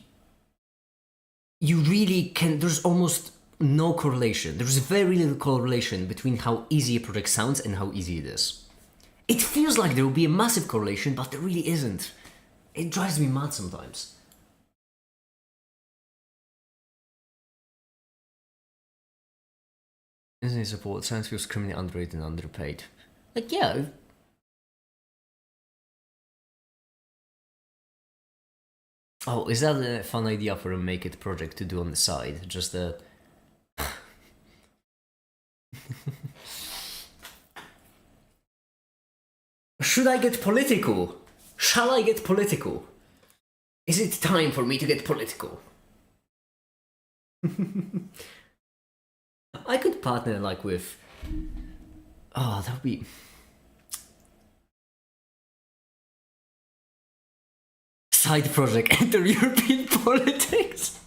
really can. There's almost no correlation. There's very little correlation between how easy a project sounds and how easy it is. It feels like there will be a massive correlation, but there really isn't. It drives me mad sometimes. Disney support, science feels criminally underrated and underpaid. Like, yeah. Oh, is that a fun idea for a Make It project to do on the side? Just a... Should I get political? Shall I get political? Is it time for me to get political? I could partner like with... Oh, that would be... Side project, enter European politics.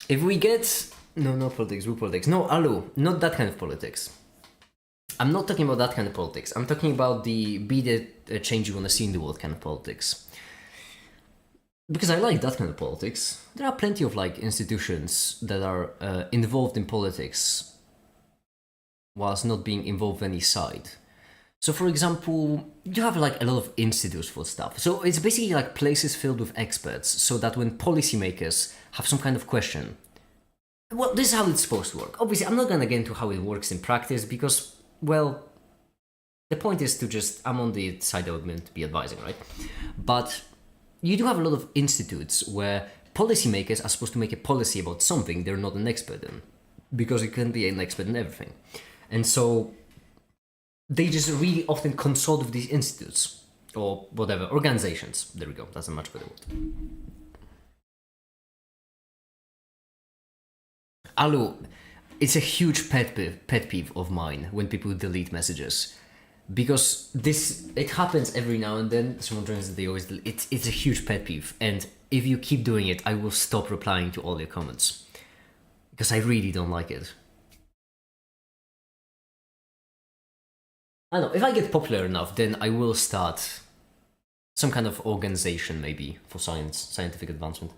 If we get... No, not politics, blue politics. No, Alu, not that kind of politics. I'm not talking about that kind of politics. I'm talking about the be the change you want to see in the world kind of politics. Because I like that kind of politics. There are plenty of like institutions that are involved in politics whilst not being involved in any side. So, for example, you have like a lot of institutes for stuff. So it's basically like places filled with experts, so that when policymakers have some kind of question, well, this is how it's supposed to work. Obviously, I'm not gonna get into how it works in practice because, well, the point is to just, I'm on the side that I'm meant to be advising, right? But you do have a lot of institutes where policymakers are supposed to make a policy about something they're not an expert in, because you can be an expert in everything. And so they just really often consult with these institutes or whatever, organizations. There we go, that's a much better word. Alu, it's a huge pet peeve of mine when people delete messages. Because it happens every now and then. Someone joins, they always it's a huge pet peeve, and if you keep doing it, I will stop replying to all your comments because I really don't like it. I don't know, if I get popular enough, then I will start some kind of organization, maybe for scientific advancement.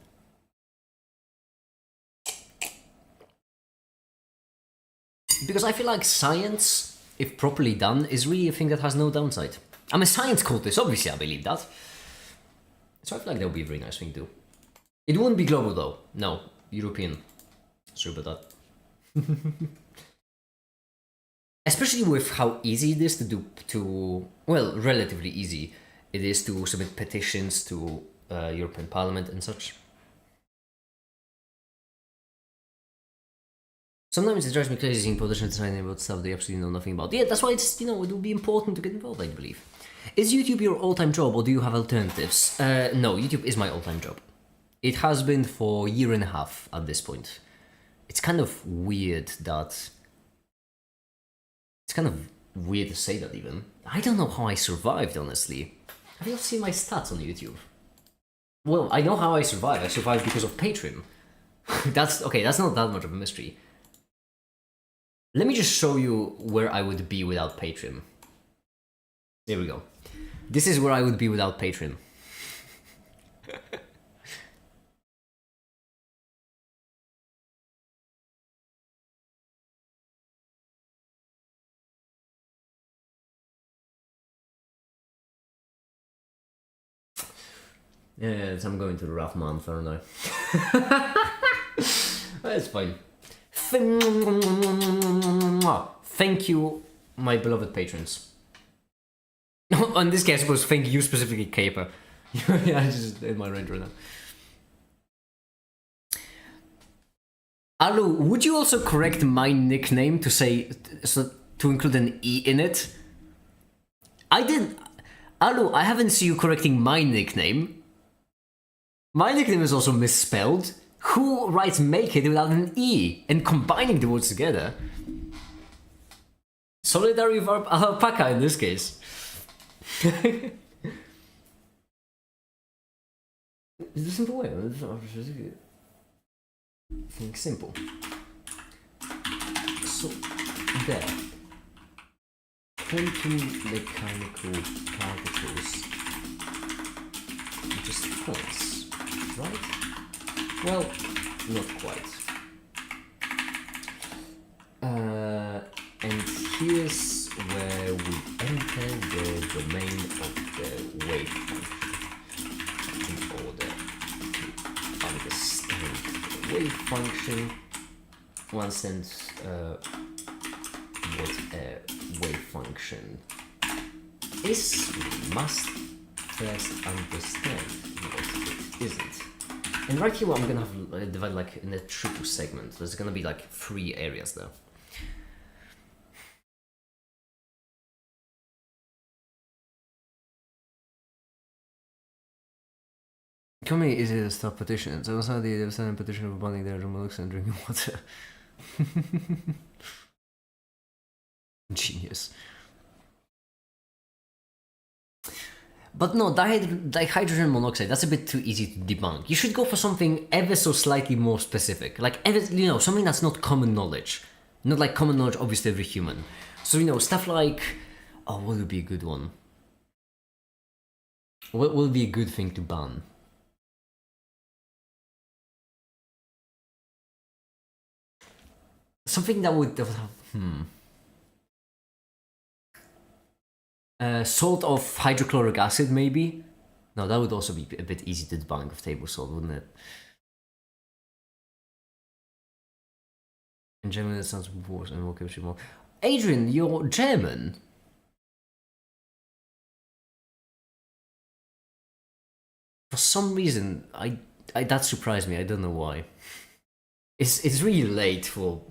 Because I feel like science, if properly done, is really a thing that has no downside. I'm a science cultist, obviously I believe that. So I feel like that would be a very nice thing to do. It wouldn't be global though. No, European. Sorry about that. Especially with how easy it is well, relatively easy it is to submit petitions to European Parliament and such. Sometimes it drives me crazy seeing politicians deciding about stuff they absolutely know nothing about. Yeah, that's why it's, it will be important to get involved, I believe. Is YouTube your all-time job, or do you have alternatives? No, YouTube is my all-time job. It has been for a year and a half at this point. It's kind of weird that... It's kind of weird to say that even. I don't know how I survived, honestly. Have you seen my stats on YouTube? Well, I know how I survived. I survived because of Patreon. That's not that much of a mystery. Let me just show you where I would be without Patreon. There we go. This is where I would be without Patreon. Yes, I'm going to the rough month, aren't I? That's fine. Thank you, my beloved patrons. On this case, I suppose thank you specifically, Caper. Yeah, I just in my range right now. Alu, would you also correct my nickname to say to include an E in it? I did. Alu, I haven't seen you correcting my nickname. My nickname is also misspelled. Who writes make it without an E and combining the words together? Solidary verb alpaca in this case. It's a simple way. Think simple. So, there. Quantum mechanical particles. Just points, right? Well, not quite. And here's where we enter the domain of the wave function in order to understand the wave function. Once and what a wave function is, we must first understand what it isn't. And right here, I'm gonna have divide like in a triple segment. There's gonna be like 3 areas though. Coming easy to stop petitions. I was not the devastating petition of abandoning their remote and drinking water. Genius. But no, dihydrogen monoxide, that's a bit too easy to debunk. You should go for something ever so slightly more specific. Like, something that's not common knowledge. Not like common knowledge, obviously, every human. So, stuff like... Oh, what would be a good one? What would be a good thing to ban? Something that would have... Salt of hydrochloric acid, maybe? No, that would also be a bit easy to debunk with table salt, wouldn't it? In German, that sounds worse and more chemistry more. Adrian, you're German. For some reason, I that surprised me. I don't know why. It's really late for.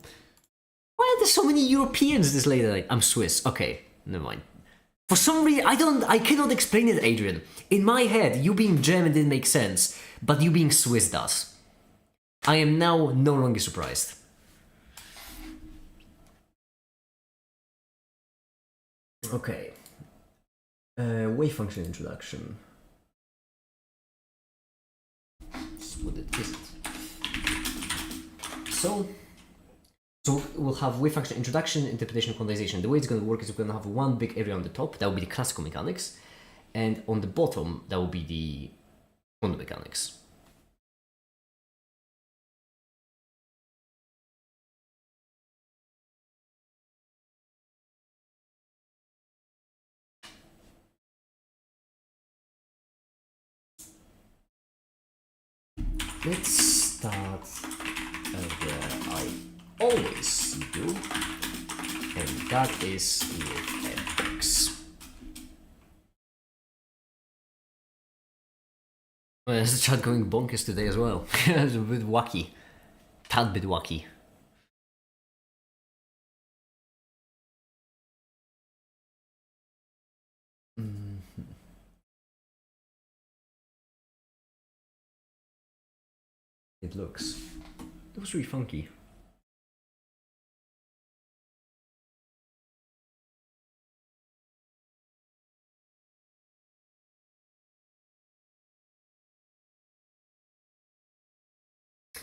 Why are there so many Europeans this late at night? I'm Swiss. Okay, never mind. For some reason, I cannot explain it, Adrian. In my head, you being German didn't make sense, but you being Swiss does. I am now no longer surprised. Okay. Wave function introduction. What is it? So we'll have wave function introduction, interpretation, quantization. The way it's going to work is we're going to have one big area on the top, that will be the classical mechanics, and on the bottom, that will be the quantum mechanics. Let's start where I always do, and that is with fx. Well, there's a chat going bonkers today as well. It's a bit wacky. Tad bit wacky. It looks really funky.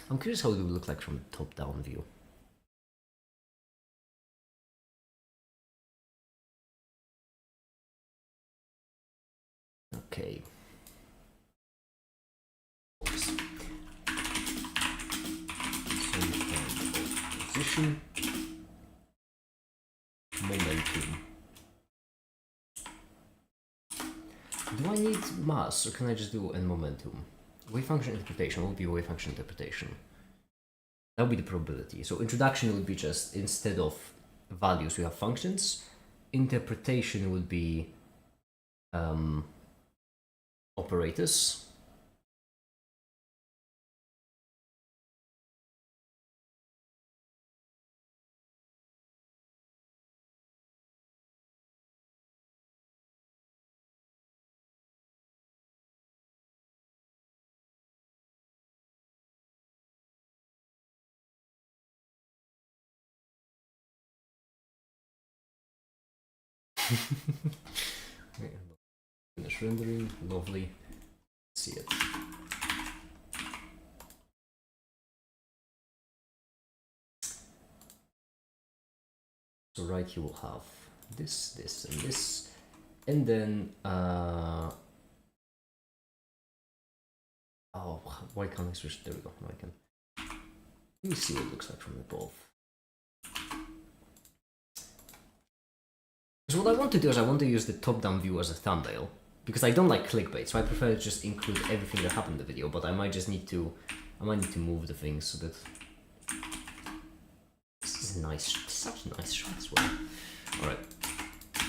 I'm curious how it would look like from a top-down view. Okay. Some position. Momentum. Do I need mass, or can I just do n momentum? Wave function interpretation. What would be wave function interpretation? That would be the probability. So introduction would be just, instead of values, we have functions. Interpretation would be operators. Finish rendering, lovely. Let's see it. So right here we'll have this, this, and this, and then oh, why can't I switch? There we go. No, I can. Let me see what it looks like from above. So what I want to do is I want to use the top-down view as a thumbnail, because I don't like clickbait, so I prefer to just include everything that happened in the video, but I might need to move the things a bit. This is nice, such a nice shot as well. Alright,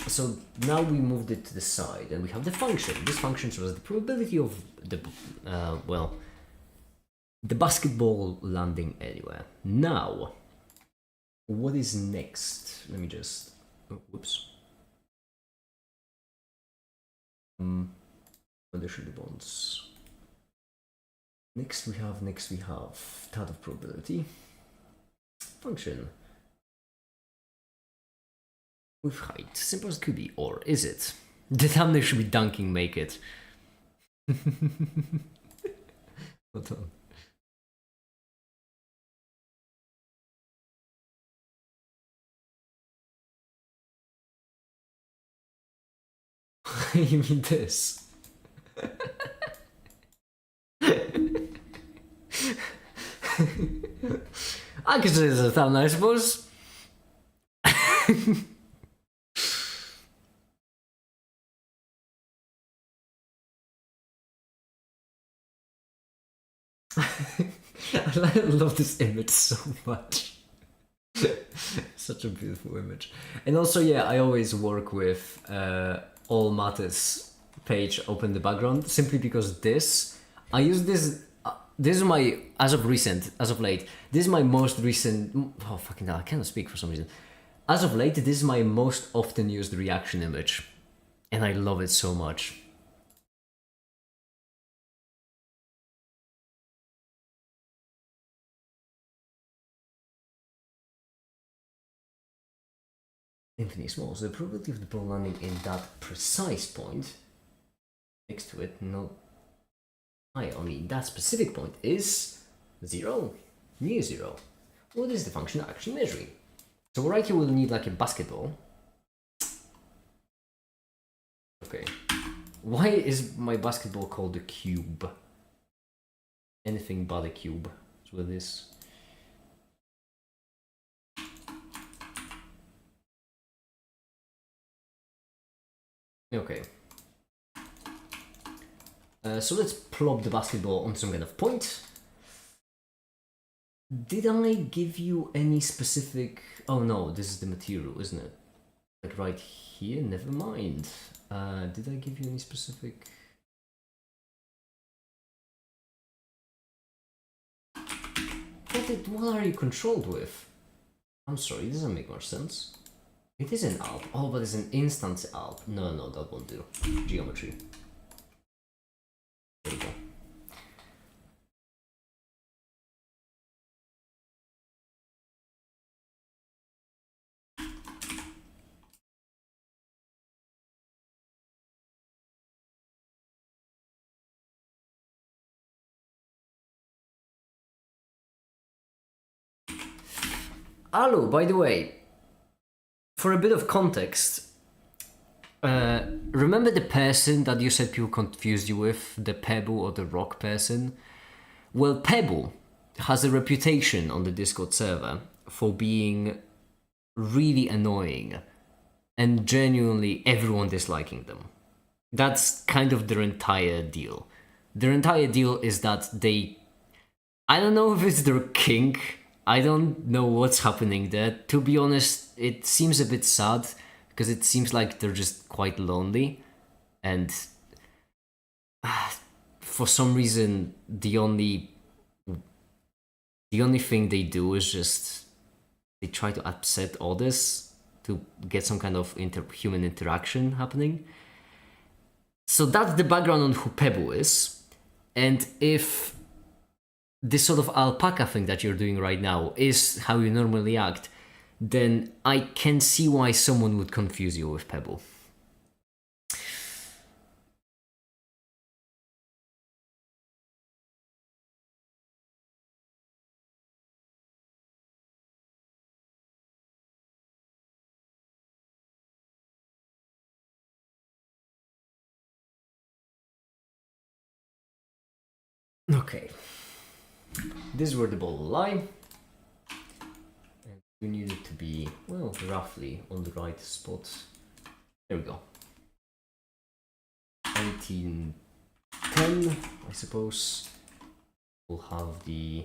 so now we moved it to the side, and we have the function. This function shows the probability of the, the basketball landing anywhere. Now, what is next? Let me just, oh, whoops. Conditional bonds. Next we have that of probability function with height, simple as it could be, or is it? The thumbnail should be dunking make it. Hold on. You mean this? I consider this a thumbnail, I suppose. I love this image so much. Such a beautiful image. And also, yeah, I always work with all Mattes page open the background simply because I use this. This is my as of late. This is my most recent. Oh fucking hell! I cannot speak for some reason. As of late, this is my most often used reaction image, and I love it so much. Infinitely small, so the probability of the ball landing in that precise point next to it, no, only that specific point is 0, near 0. What is the function actually measuring? So right here we'll need like a basketball. Okay. Why is my basketball called a cube? Anything but a cube is what it is. Okay. So let's plop the basketball on some kind of point. Did I give you any specific... Oh no, this is the material, isn't it? Like right here? Never mind. Did I give you any specific... What are you controlled with? I'm sorry, it doesn't make much sense. It is an alp. Oh, but it's an instance alp. No, that won't do. Geometry. There you go. Alu, by the way, for a bit of context, remember the person that you said people confused you with, the Pebble or the Rock person? Well, Pebble has a reputation on the Discord server for being really annoying and genuinely everyone disliking them. That's kind of their entire deal. Their entire deal is that I don't know if it's their kink. I don't know what's happening there. To be honest, it seems a bit sad because it seems like they're just quite lonely, and for some reason the only thing they do is just they try to upset others to get some kind of human interaction happening. So that's the background on who Pebble is, and if this sort of alpaca thing that you're doing right now is how you normally act, then I can see why someone would confuse you with Pebble. Okay. This is where the ball will lie. And we need it to be, well, roughly on the right spot. There we go. 1910, I suppose. We'll have the...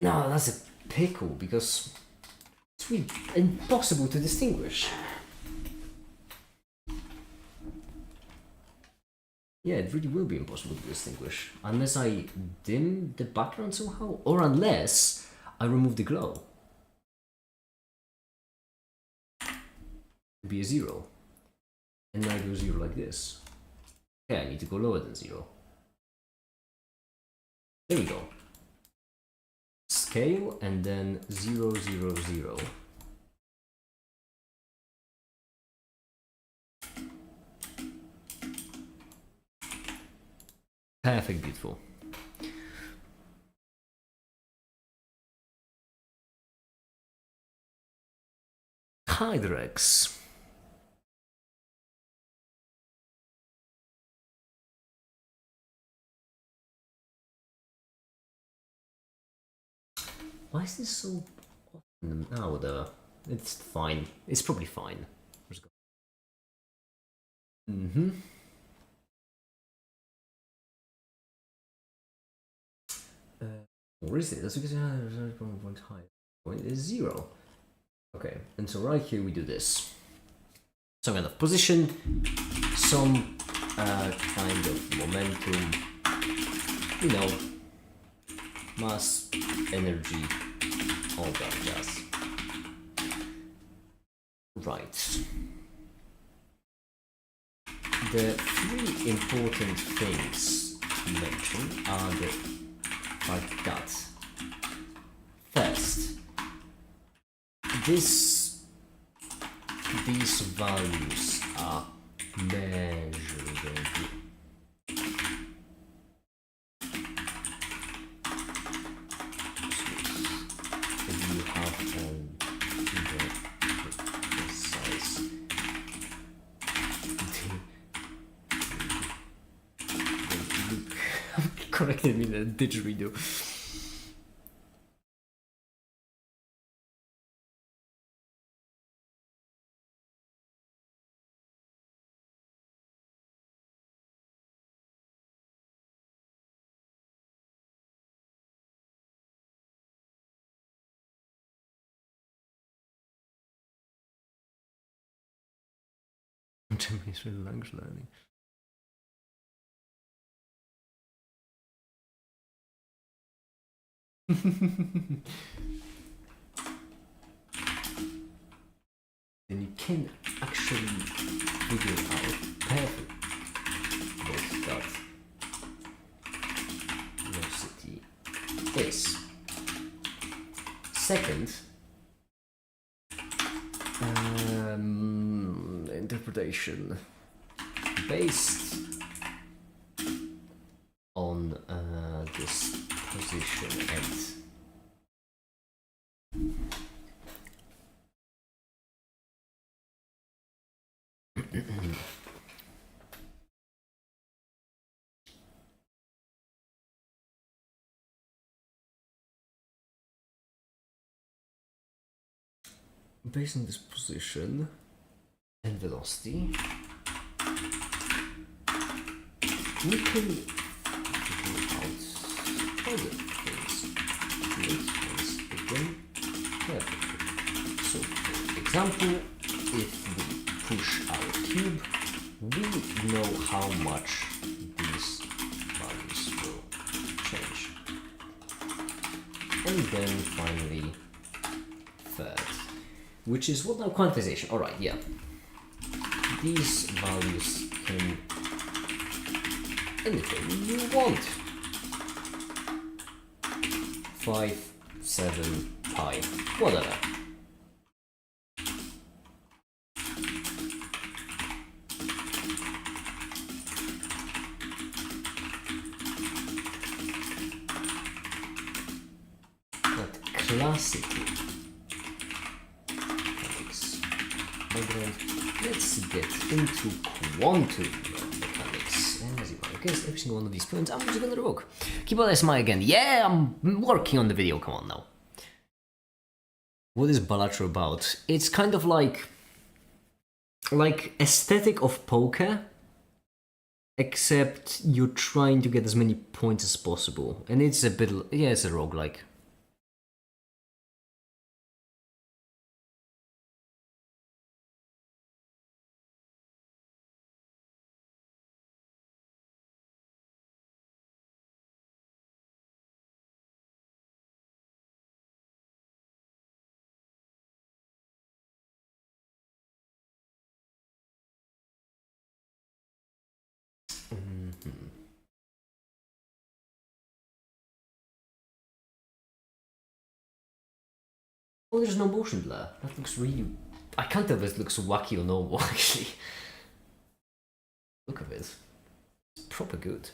No, that's a pickle because it's really impossible to distinguish. Yeah, it really will be impossible to distinguish unless I dim the background somehow, or unless I remove the glow. It'd be a 0. And I do 0 like this. Okay, I need to go lower than 0. There we go. Scale and then 0, 0, 0. Perfect, beautiful. Hydrex. Why is this so often? Oh, whatever. It's fine. It's probably fine. Mm-hmm. What is it? That's because point high. Point is 0. Okay, and so right here we do this. Some kind of position, some kind of momentum, you know, mass, energy, all that jazz. Right. The three important things to mention are the fact that first, these values are measurable. You have on the precise corrected me the didgeridoo. Japanese language learning. Then you can actually figure out perfectly what that velocity is. Second, interpretation based on this position and based on this position and velocity, we can figure out other things. Once again, perfectly. So, for example, if we push our cube, we know how much these values will change. And then finally, third, which is what now quantization. Alright, yeah. These values can anything you want. 5, 7, pi, whatever. But classically, let's get into quantum mechanics. And as you might guess, every single one of these points I'm just gonna revoke. Keyboard SMI again. Yeah, I'm working on the video. Come on now. What is Balatro about? It's kind of like aesthetic of poker, except you're trying to get as many points as possible, and it's a bit it's a roguelike. Oh, there's no motion blur. That looks really... I can't tell if it looks wacky or normal, actually. Look at it. It's proper good.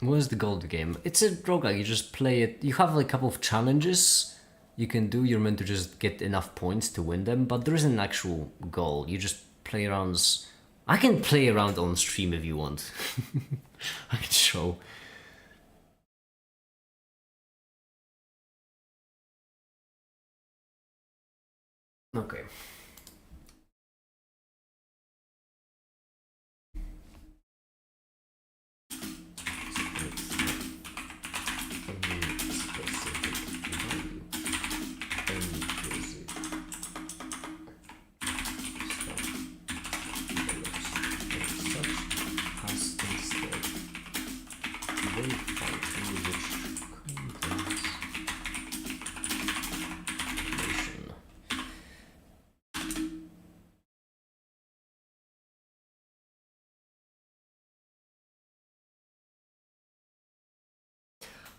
What is the goal of the game? It's a roguelike. You just play it. You have like a couple of challenges you can do. You're meant to just get enough points to win them, but there isn't an actual goal. You just play around. I can play around on stream if you want. I can show. Okay.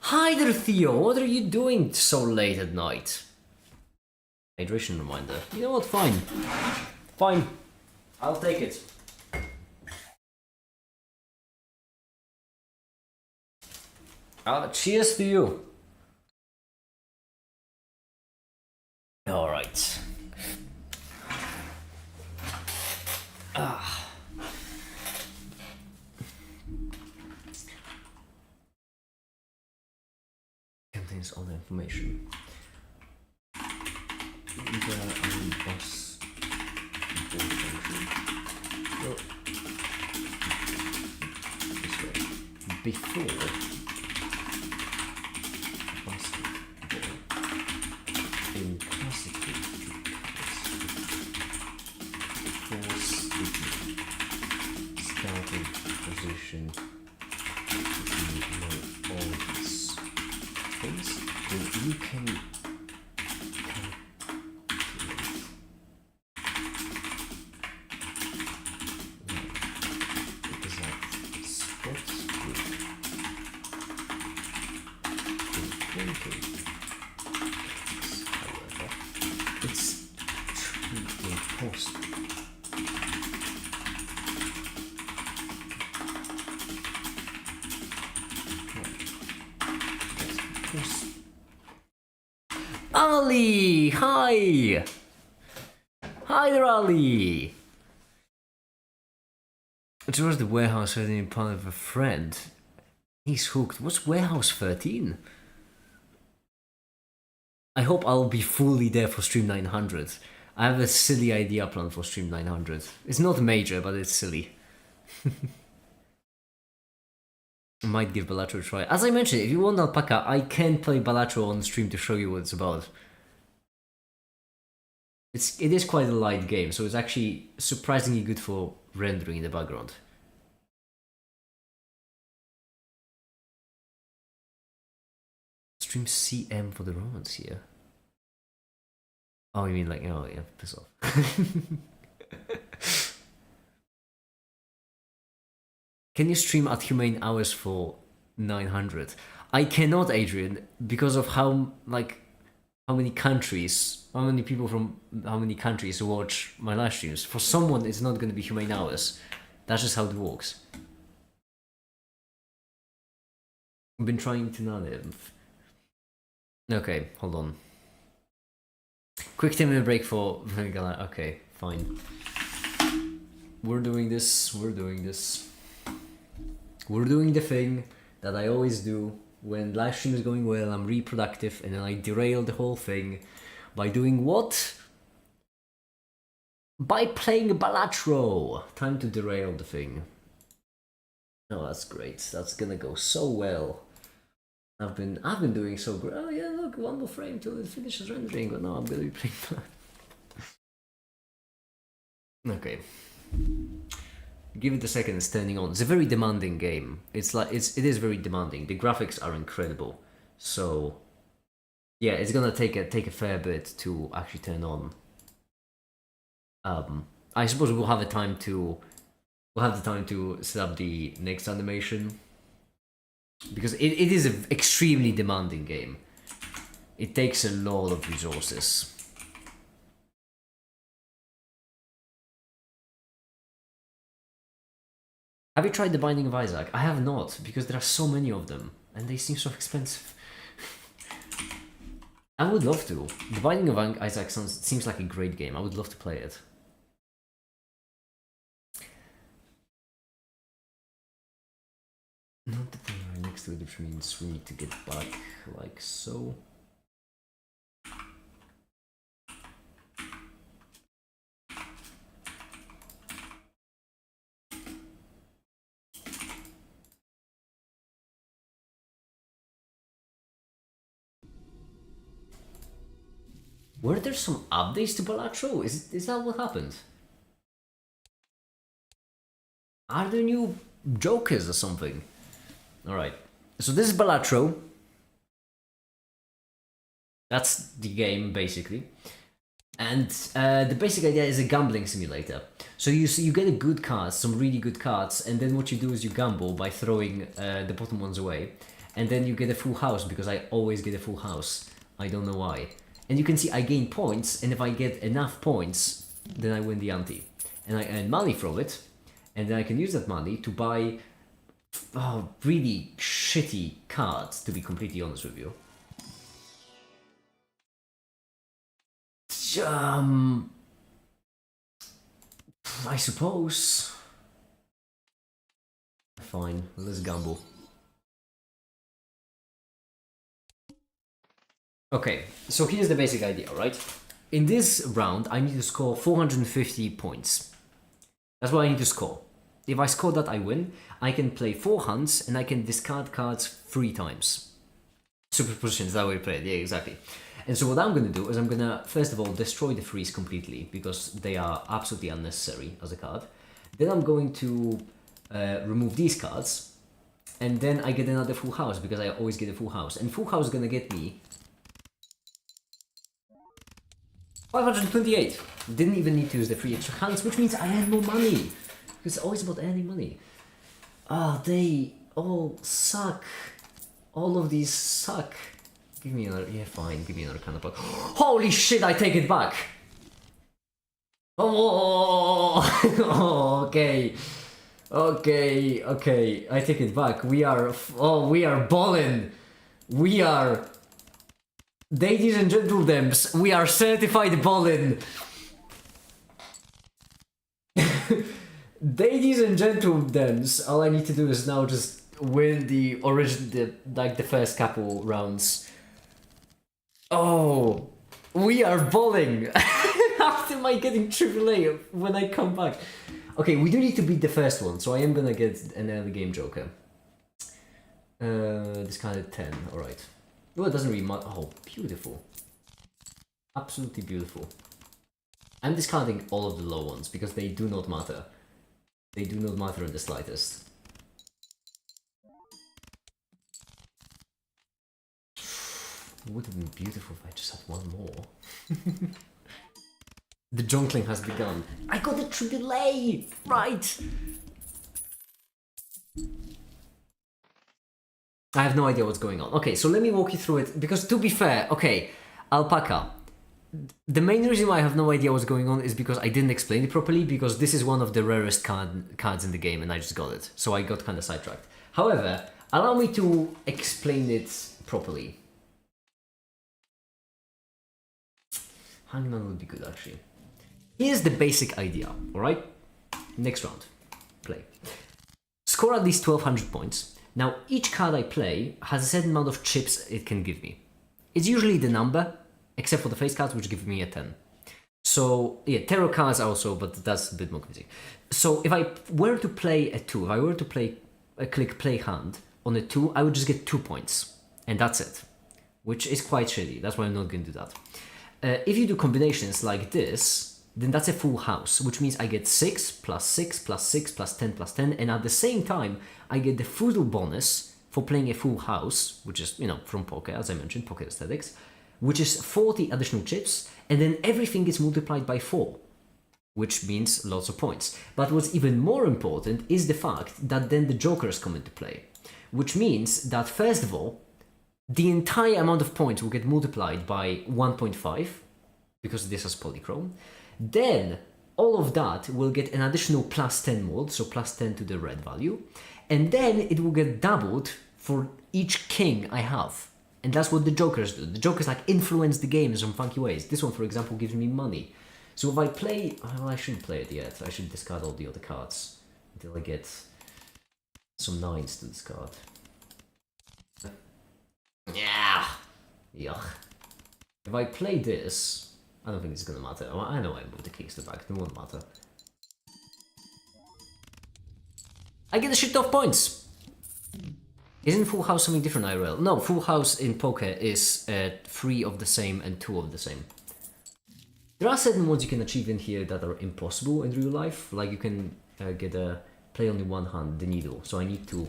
Hi there, Theo. What are you doing so late at night? Hydration reminder. You know what? Fine. Fine. I'll take it. Cheers to you. All right. Contains all the information. Boss well, this way. Before basketball in classical force starting position. You know all these things, then you can Ali! Hi! Hi there, Ali! Towards the warehouse 13 part of a friend. He's hooked. What's warehouse 13? I hope I'll be fully there for stream 900. I have a silly idea plan for stream 900. It's not major, but it's silly. I might give Balatro a try. As I mentioned, if you want Alpaca, I can play Balatro on stream to show you what it's about. It is quite a light game, so it's actually surprisingly good for rendering in the background. Stream CM for the romance here. Oh, you mean like, oh yeah, piss off. Can you stream at humane hours for 900? I cannot, Adrian, because of how many countries, how many people from how many countries watch my live streams. For someone, it's not going to be humane hours. That's just how it works. I've been trying to not live. Okay, hold on. Quick 10-minute break for... Okay, fine. We're doing this. We're doing this. We're doing the thing that I always do. When live stream is going well, I'm reproductive, and then I derail the whole thing by doing what? By playing Balatro. Time to derail the thing. Oh, that's great. That's gonna go so well. I've been doing so great. Oh yeah, look, one more frame till it finishes rendering, but no, I'm gonna be playing Balatro. Okay. Give it a second, it's turning on. It's a very demanding game. It is very demanding. The graphics are incredible. So yeah, it's gonna take a fair bit to actually turn on. I suppose we'll have the time to set up the next animation. Because it is an extremely demanding game. It takes a lot of resources. Have you tried the Binding of Isaac? I have not, because there are so many of them, and they seem so expensive. I would love to. The Binding of Isaac seems like a great game. I would love to play it. Not the thing right next to it, which means we need to get back like so. Were there some updates to Balatro? Is that what happened? Are there new jokers or something? Alright, so this is Balatro. That's the game, basically. And the basic idea is a gambling simulator. So you get a good cards, some really good cards, and then what you do is you gamble by throwing the bottom ones away. And then you get a full house, because I always get a full house. I don't know why. And you can see I gain points, and if I get enough points, then I win the ante. And I earn money from it, and then I can use that money to buy really shitty cards, to be completely honest with you. I suppose. Fine, let's gamble. Okay, so here's the basic idea, right? In this round, I need to score 450 points. That's what I need to score. If I score that, I win. I can play 4 hands, and I can discard cards 3 times. Superpositions, that way you play it, yeah, exactly. And so what I'm going to do is I'm going to, first of all, destroy the freeze completely, because they are absolutely unnecessary as a card. Then I'm going to remove these cards, and then I get another full house, because I always get a full house. And full house is going to get me 528. Didn't even need to use the 3 extra hands, which means I earn more money. It's always about earning money. They all suck. All of these suck. Give me another, yeah fine, give me another kind of block. Holy shit, I take it back! Oh, okay. Okay, I take it back. We are ballin'. We are... Ladies and gentlemen, we are certified ballin'. Ladies and gentlemen, all I need to do is now just win the first couple rounds. Oh, we are bowling. After my getting AAA when I come back. Okay, we do need to beat the first one, so I am gonna get an early game joker. Discarded 10, alright. Well, it doesn't really matter. Oh, beautiful. Absolutely beautiful. I'm discarding all of the low ones because they do not matter. They do not matter in the slightest. It would have been beautiful if I just had one more. The jonkling has begun. I got a AAA! Right! I have no idea what's going on. Okay, so let me walk you through it, because to be fair, okay, Alpaca. The main reason why I have no idea what's going on is because I didn't explain it properly, because this is one of the rarest cards in the game and I just got it. So I got kind of sidetracked. However, allow me to explain it properly. Hangman would be good, actually. Here's the basic idea, alright? Next round. Play. Score at least 1200 points. Now, each card I play has a certain amount of chips it can give me. It's usually the number, except for the face cards, which give me a 10. So, yeah, tarot cards also, but that's a bit more confusing. So, if I were to play a 2, if I were to click play hand on a 2, I would just get 2 points. And that's it. Which is quite shitty. That's why I'm not going to do that. If you do combinations like this, then that's a full house, which means I get 6 plus 6 plus 6 plus 10 plus 10, and at the same time, I get the Foodle bonus for playing a full house, which is, you know, from poker, as I mentioned, poker aesthetics, which is 40 additional chips, and then everything gets multiplied by 4, which means lots of points. But what's even more important is the fact that then the jokers come into play, which means that, first of all, the entire amount of points will get multiplied by 1.5, because this is polychrome. Then all of that will get an additional plus 10 mold, so plus 10 to the red value. And then it will get doubled for each king I have. And that's what the jokers do. The jokers like influence the game in some funky ways. This one, for example, gives me money. So if I play... Well, I shouldn't play it yet. I should discard all the other cards until I get some 9s to discard. Yeah. Yuck. If I play this... I don't think it's gonna matter. I know I moved the kings to the back. It won't matter. I get a shit ton of points! Isn't Full House something different IRL? No, Full House in poker is 3 of the same and 2 of the same. There are certain ones you can achieve in here that are impossible in real life. Like you can get a play only one hand, the needle. So I need to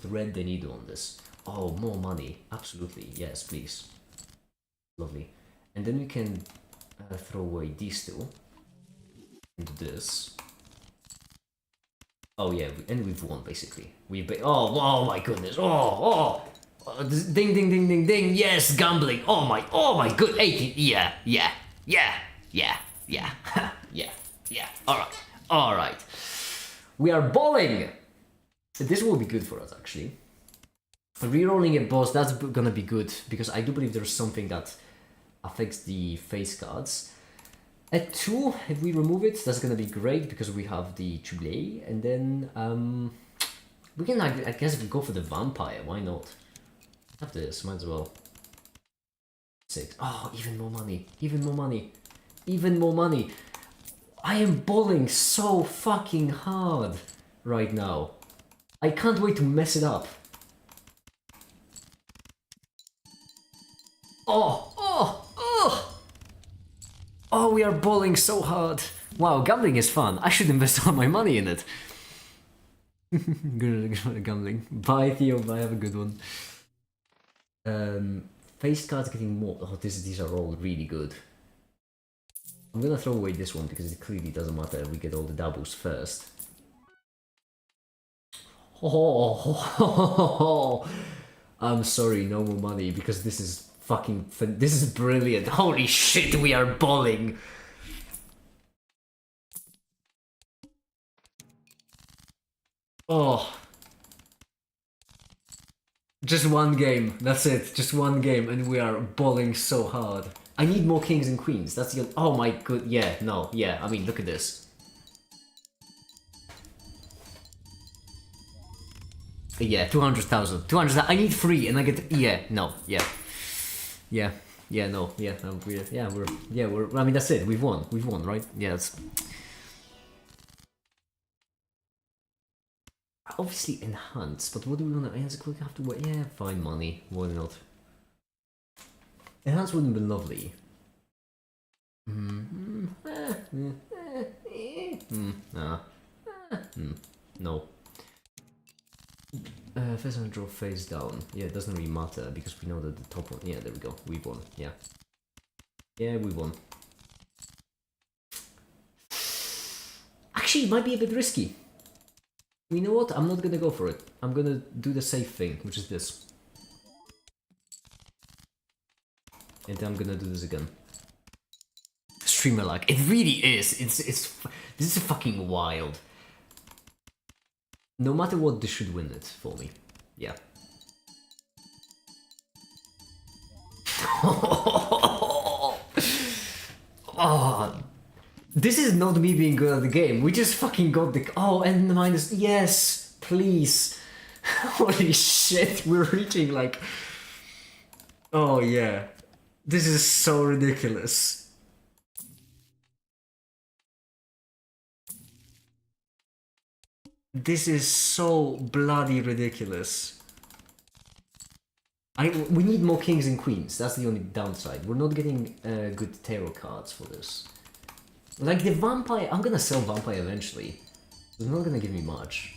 thread the needle on this. Oh, more money. Absolutely. Yes, please. Lovely. And then we can throw away these two. Into this. Oh yeah, and we've won basically. Oh my goodness. Oh, ding ding ding ding ding. Yes, gambling. Oh my good. 18. Yeah. Yeah. All right. We are bowling. This will be good for us actually. Rerolling a boss, that's gonna be good because I do believe there's something that affects the face cards. At 2, if we remove it, that's gonna be great because we have the Trouble, and then we can, I guess, we go for the vampire. Why not? Have this, might as well. 6. Oh, even more money. I am bowling so fucking hard right now. I can't wait to mess it up. Oh, we are bowling so hard. Wow, gambling is fun. I should invest all my money in it. Good gambling. Bye, Theo. Bye. Have a good one. Face cards getting more. Oh, these are all really good. I'm gonna throw away this one because it clearly doesn't matter. We get all the doubles first. Oh, I'm sorry, no more money because this is fucking. This is brilliant. Holy shit, we are bowling. Oh. Just one game, that's it, just one game, and we are bowling so hard. I need more kings and queens, that's the... Oh my good, yeah, no, yeah, I mean, look at this. Yeah, 200,000, 200,000, I need 3, and I get... Yeah, no, yeah. Yeah, no, yeah, we're... I mean, that's it, we've won, right? Yeah, that's... Obviously enhance, but what do we want to enhance? We have to wait. Yeah, fine, money. Why not? Enhance wouldn't be lovely. No. First one draw face down. Yeah, it doesn't really matter because we know that the top one. Yeah, there we go. We won. Yeah. Yeah, we won. Actually, it might be a bit risky. You know what? I'm not gonna go for it. I'm gonna do the safe thing, which is this. And then I'm gonna do this again. Streamer lag. It really is. This is fucking wild. No matter what, this should win it for me. Yeah. Oh. This is not me being good at the game. We just fucking got the... Oh, and the minus... Yes! Please! Holy shit, we're reaching like... Oh, yeah. This is so ridiculous. This is so bloody ridiculous. We need more kings and queens. That's the only downside. We're not getting good tarot cards for this. Like the vampire, I'm gonna sell vampire eventually. It's not gonna give me much.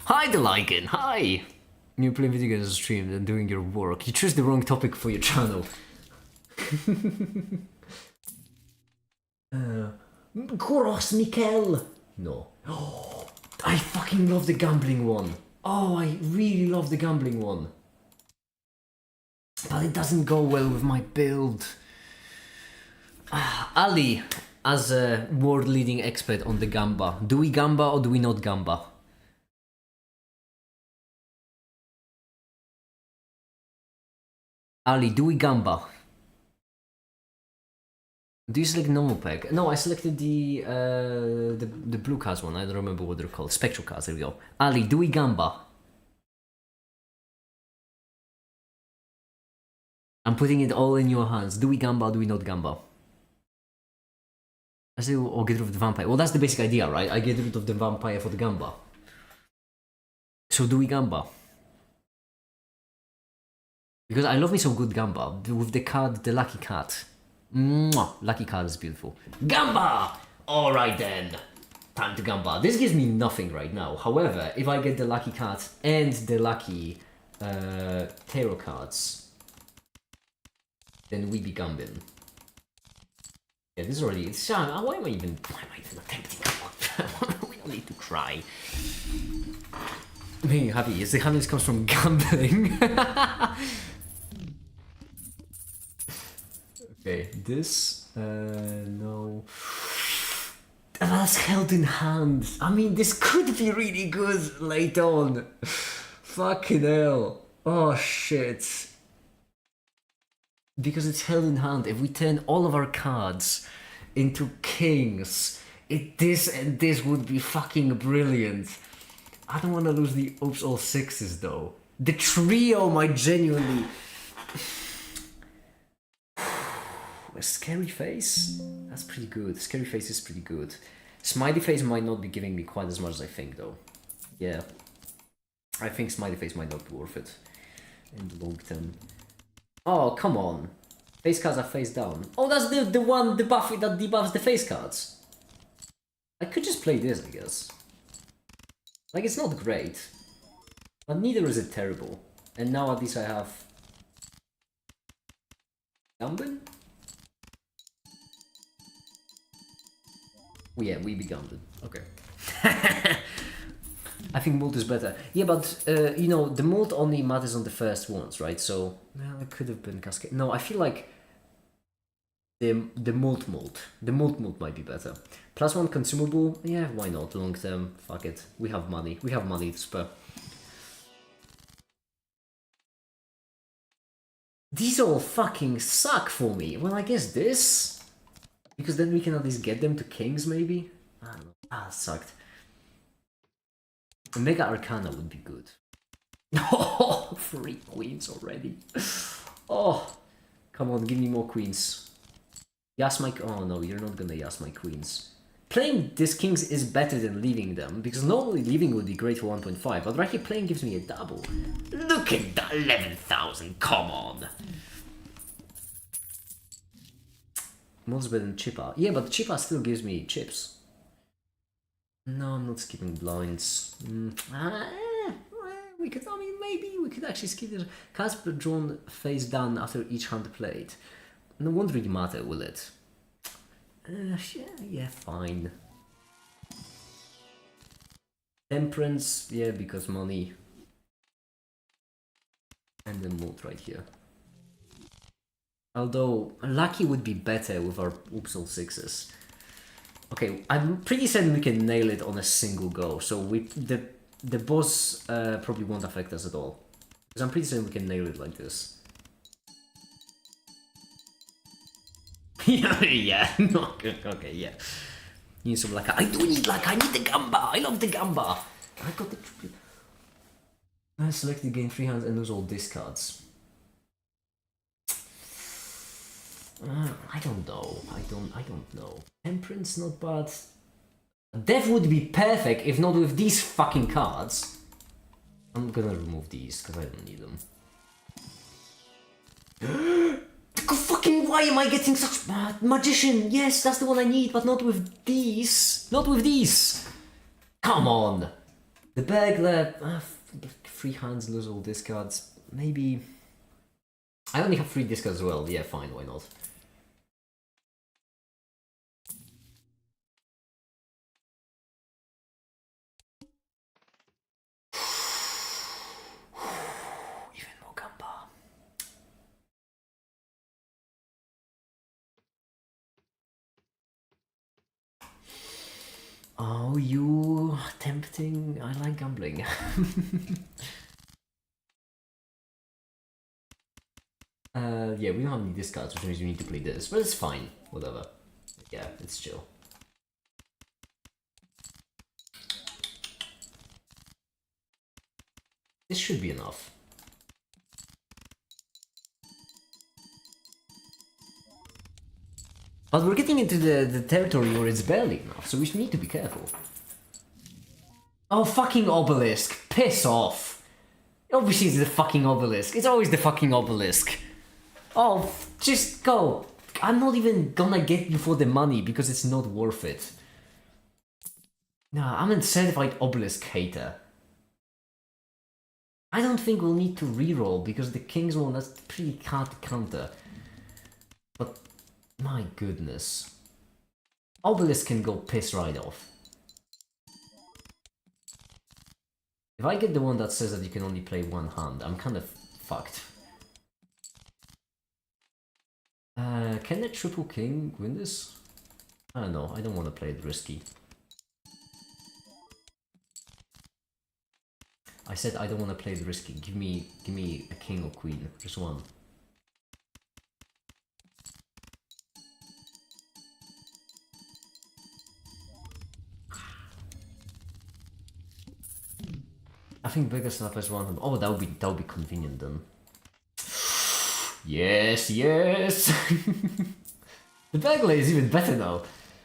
Hi, the Lycan, hi! You play video games on stream and doing your work. You chose the wrong topic for your channel. Gross Mikkel! No. Oh, I fucking love the gambling one. Oh, I really love the gambling one. But it doesn't go well with my build. Ali, as a world leading expert on the Gamba, do we Gamba or do we not Gamba? Ali, do we Gamba? Do you select normal pack? No, I selected the blue cards one. I don't remember what they're called. Spectral cards. There we go. Ali, do we Gamba? I'm putting it all in your hands. Do we Gamba or do we not Gamba? I say, or get rid of the vampire. Well, that's the basic idea, right? I get rid of the vampire for the Gamba. So do we Gamba? Because I love me some good Gamba with the card, the lucky cat. Mwah! Lucky card is beautiful. Gamba! Alright then. Time to Gamba. This gives me nothing right now. However, if I get the lucky card and the lucky tarot cards, then we be Gambin. Yeah, this is already. Why am I even attempting? We don't need to try. I'm being happy. Yes, the happiness comes from gambling. Okay, this, no. That's held in hand. I mean, this could be really good later on. Fucking hell. Oh shit. Because it's held in hand. If we turn all of our cards into kings, this and this would be fucking brilliant. I don't want to lose the oops all sixes though. The trio might genuinely. A scary face? That's pretty good. Scary face is pretty good. Smiley face might not be giving me quite as much as I think though. Yeah. I think smiley face might not be worth it in the long term. Oh, come on. Face cards are face down. Oh, that's the one, the buff that debuffs the face cards. I could just play this, I guess. Like, it's not great. But neither is it terrible. And now at least I have... Gambin? Oh, yeah, we be Gambin. Okay. I think mult is better. Yeah, but, you know, the mult only matters on the first ones, right? So, well, it could have been Cascade. No, I feel like the mult might be better. +1 consumable, yeah, why not? Long term, fuck it. We have money to spare. These all fucking suck for me. Well, I guess this, because then we can at least get them to kings, maybe. I don't know. Ah, sucked. A Mega Arcana would be good. Oh, 3 queens already. Oh, come on, give me more queens. Yas my... Oh no, you're not gonna yas my queens. Playing these kings is better than leaving them, because normally leaving would be great for 1.5, but right here playing gives me a double. Look at that, 11,000, come on! Most better than Chippa. Yeah, but Chippa still gives me chips. No, I'm not skipping blinds. We could, I mean, maybe we could actually skip it. Cards drawn face down after each hand played. No, won't really matter, will it? Yeah, fine. Temperance, yeah, because money. And then mult right here. Although, lucky would be better with our oops all sixes. Okay, I'm pretty certain we can nail it on a single go, so the boss probably won't affect us at all. Because I'm pretty certain we can nail it like this. Yeah, okay, yeah. You need some luck. I do need luck, I need the Gamba, I love the Gamba. I got the... I select the gain 3 hands and lose all discards. I don't know. I don't know. Temperance not bad. Death would be perfect if not with these fucking cards. I'm gonna remove these because I don't need them. Fucking why am I getting such magician? Yes, that's the one I need, but not with these. Not with these. Come on. The burglar. 3 hands, lose all discards. Maybe. I only have 3 discards as well. Yeah, fine. Why not? Even more Gamba. Oh, you tempting. I like gambling. Yeah, we don't have any discards, which means we need to play this, but it's fine. Whatever. Yeah, it's chill. This should be enough. But we're getting into the territory where it's barely enough, so we need to be careful. Oh, fucking obelisk! Piss off! Obviously it's the fucking obelisk. It's always the fucking obelisk. Oh, just go. I'm not even gonna get you for the money because it's not worth it. Nah, I'm a certified obelisk hater. I don't think we'll need to reroll because the king's one, that's pretty hard to counter. But my goodness. Obelisk can go piss right off. If I get the one that says that you can only play one hand, I'm kind of fucked. Can the triple king win this? I don't know, I don't want to play it risky. I said I don't want to play it risky. Give me a king or queen, just one. I think bigger snap is one. Oh, that would be convenient then. Yes, yes. The burglar is even better now.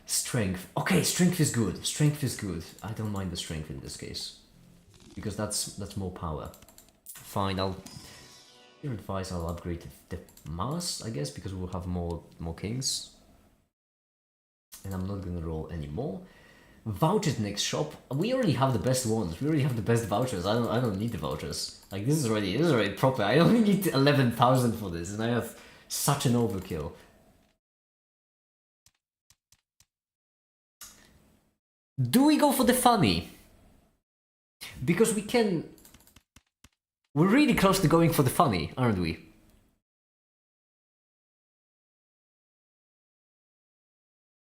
Strength. Okay, strength is good. Strength is good. I don't mind the strength in this case because that's more power. Fine. Your advice. I'll upgrade the mass, I guess, because we'll have more kings. And I'm not gonna roll anymore. Vouchers next shop. We already have the best ones. We already have the best vouchers. I don't need the vouchers. Like this is already proper. I only need 11,000 for this, and I have such an overkill. Do we go for the funny? Because we can. We're really close to going for the funny, aren't we?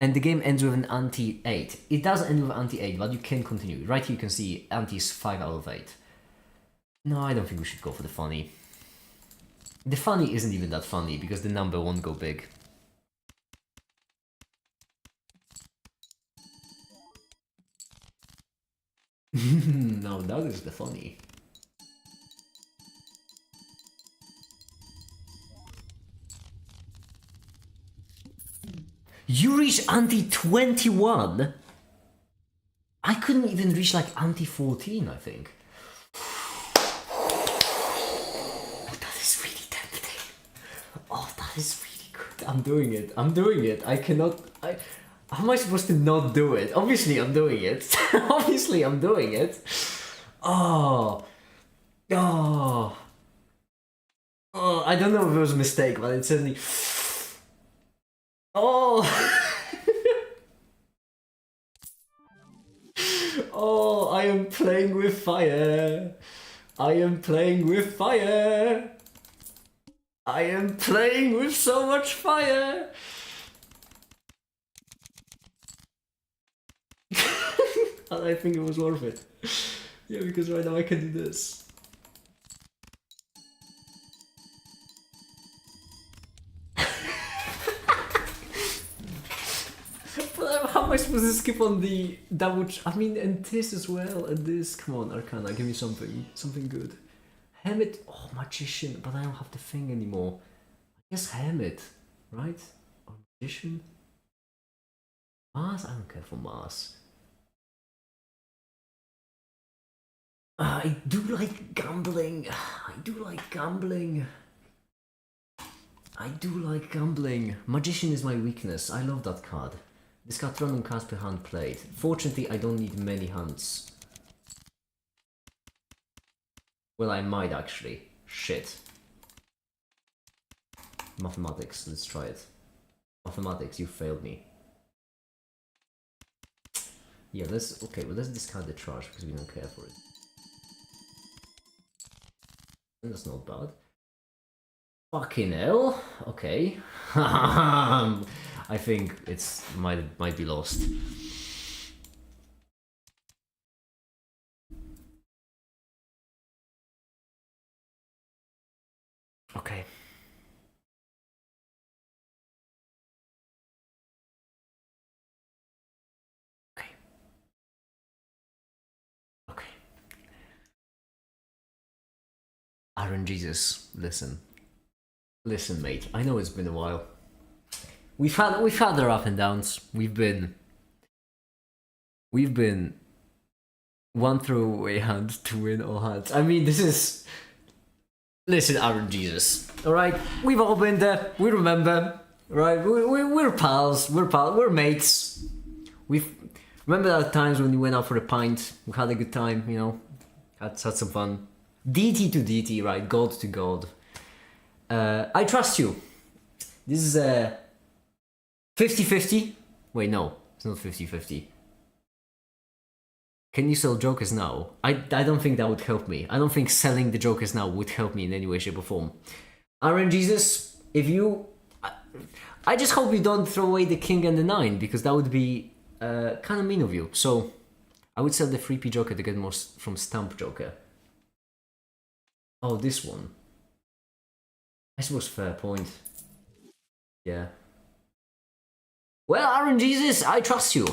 And the game ends with an anti-8. It does end with anti-8, but you can continue. Right here you can see anti is 5 out of 8. No, I don't think we should go for the funny. The funny isn't even that funny, because the number won't go big. No, that is the funny. You reach anti-21? I couldn't even reach like anti-14, I think. Oh, that is really tempting. Oh, that is really good. I'm doing it. I'm doing it. I cannot... How am I supposed to not do it? Obviously I'm doing it. Obviously I'm doing it. Oh. Oh. Oh, I don't know if it was a mistake, but it certainly... Oh! Oh, I am playing with fire! I am playing with fire! I am playing with so much fire! And I think it was worth it. Yeah, because right now I can do this. But how am I supposed to skip on the double? I mean, and this as well, and this. Come on, Arcana, give me something good. Hermit, oh, Magician, but I don't have the thing anymore. I guess Hermit, right? Or Magician? Mars? I don't care for Mars. I do like gambling. I do like gambling. I do like gambling. Magician is my weakness. I love that card. Discard random cards per hand played. Fortunately, I don't need many hands. Well, I might actually. Shit. Mathematics, let's try it. Mathematics, you failed me. Yeah, let's discard the charge because we don't care for it. And that's not bad. Fucking hell. Okay. I think it's might be lost. Aaron Jesus, listen. Listen, mate, I know it's been a while. We've had our up and downs. We've been one throwaway hand to win all hands. I mean, this is... Listen, Aaron Jesus, alright? We've all been there, we remember, right? We're pals, we're mates. We've... Remember the times when we went out for a pint, we had a good time, you know? Had some fun. DT to DT, right? God to God. I trust you. This is a 50-50. Wait, no, it's not 50-50. Can you sell Jokers now? I don't think that would help me. I don't think selling the Jokers now would help me in any way, shape, or form. Aaron Jesus, if you... I just hope you don't throw away the King and the 9, because that would be kind of mean of you. So, I would sell the 3p Joker to get more from Stump Joker. Oh, this one. I suppose fair point. Yeah. Well, Aaron Jesus, I trust you.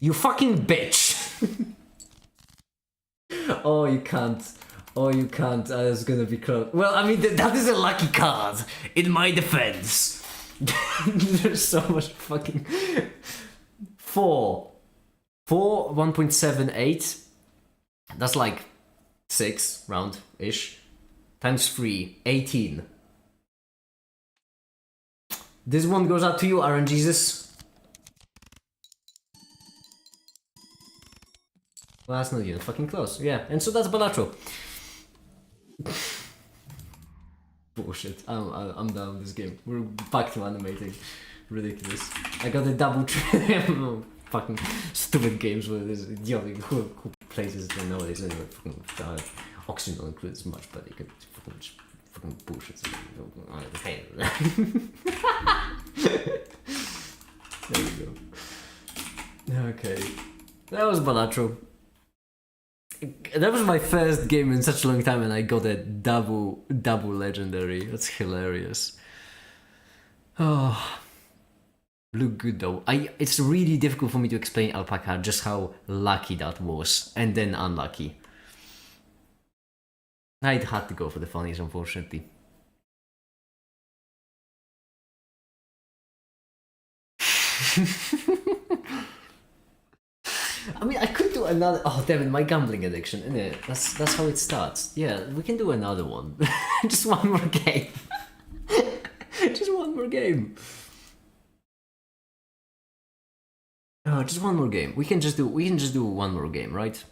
You fucking bitch. Oh, you can't. Oh, you can't. It's gonna be close. Well, I mean, that is a lucky card. In my defense. There's so much fucking... 4, 1.78. That's like 6 round-ish. Times 3, 18. This one goes out to you, Aaron Jesus. Well, that's not even fucking close. Yeah, and so that's Balatro. Bullshit. I'm done with this game. We're back to animating. Ridiculous. I got a double fucking stupid games with this idiotic who plays this game nowadays anyway. Fucking Oxygen don't include as much, but you can fucking bullshit. Okay. There we go. Okay. That was Balatro. That was my first game in such a long time, and I got a double legendary. That's hilarious. Oh, look good though. It's really difficult for me to explain Alpaca just how lucky that was, and then unlucky. I'd had to go for the funnies, unfortunately. I mean, I could do another... Oh, damn it, my gambling addiction, innit? That's how it starts. Yeah, we can do another one. Just one more game. Just one more game. Oh, just one more game. We can just do one more game, right?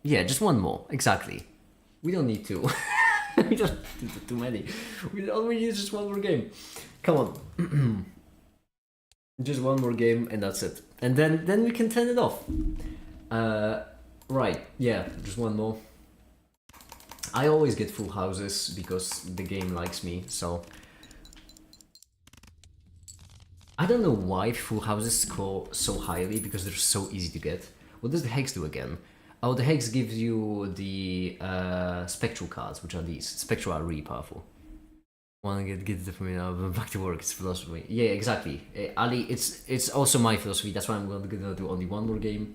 Yeah, just one more. Exactly. We don't need two. We don't do too many. We need just one more game. Come on. Just one more game and that's it. And then we can turn it off. Right, yeah, just one more. I always get full houses because the game likes me, so... I don't know why full houses score so highly, because they're so easy to get. What does the Hex do again? Oh, the Hex gives you the Spectral cards, which are these. Spectral are really powerful. Wanna get it from me now, but back to work, it's philosophy. Yeah, exactly. Ali, it's also my philosophy, that's why I'm gonna do only one more game.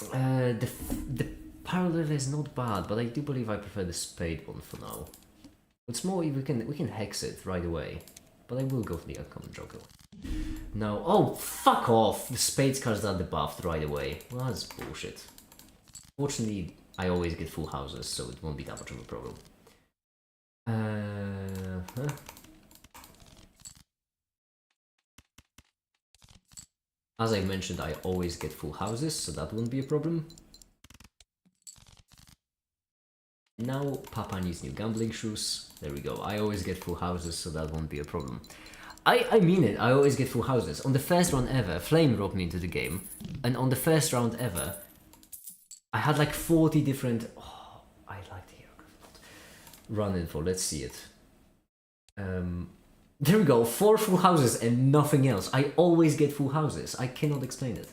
The parallel is not bad, but I do believe I prefer the spade one for now. What's more, we can hex it right away, but I will go for the uncommon joker. No, oh fuck off! The spades cards are debuffed right away. Well, that's bullshit. Fortunately, I always get full houses, so it won't be that much of a problem. As I mentioned, I always get full houses, so that won't be a problem. Now Papa needs new gambling shoes. There we go. I always get full houses, so that won't be a problem. I mean it, I always get full houses. On the first round ever, Flame roped me into the game. And on the first round ever, I had like 40 different... Oh, I like the hieroglyph. Run info, let's see it. There we go, 4 full houses and nothing else. I always get full houses. I cannot explain it.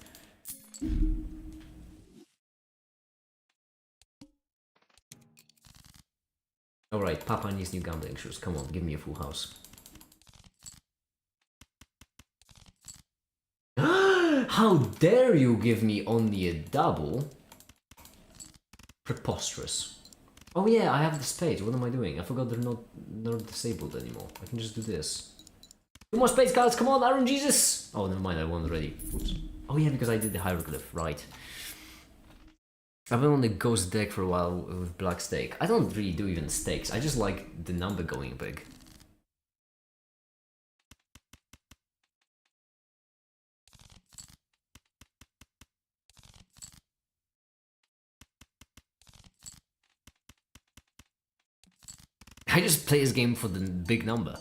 Alright, Papa needs new gambling shoes. Come on, give me a full house. How dare you give me only a double? Preposterous. Oh yeah, I have the spades. What am I doing? I forgot they're not disabled anymore. I can just do this. 2 more spades cards, come on, Aaron Jesus! Oh, never mind, I won already. Oops. Oh yeah, because I did the hieroglyph, right. I've been on the ghost deck for a while with black stake. I don't really do even stakes, I just like the number going big. I just play this game for the big number.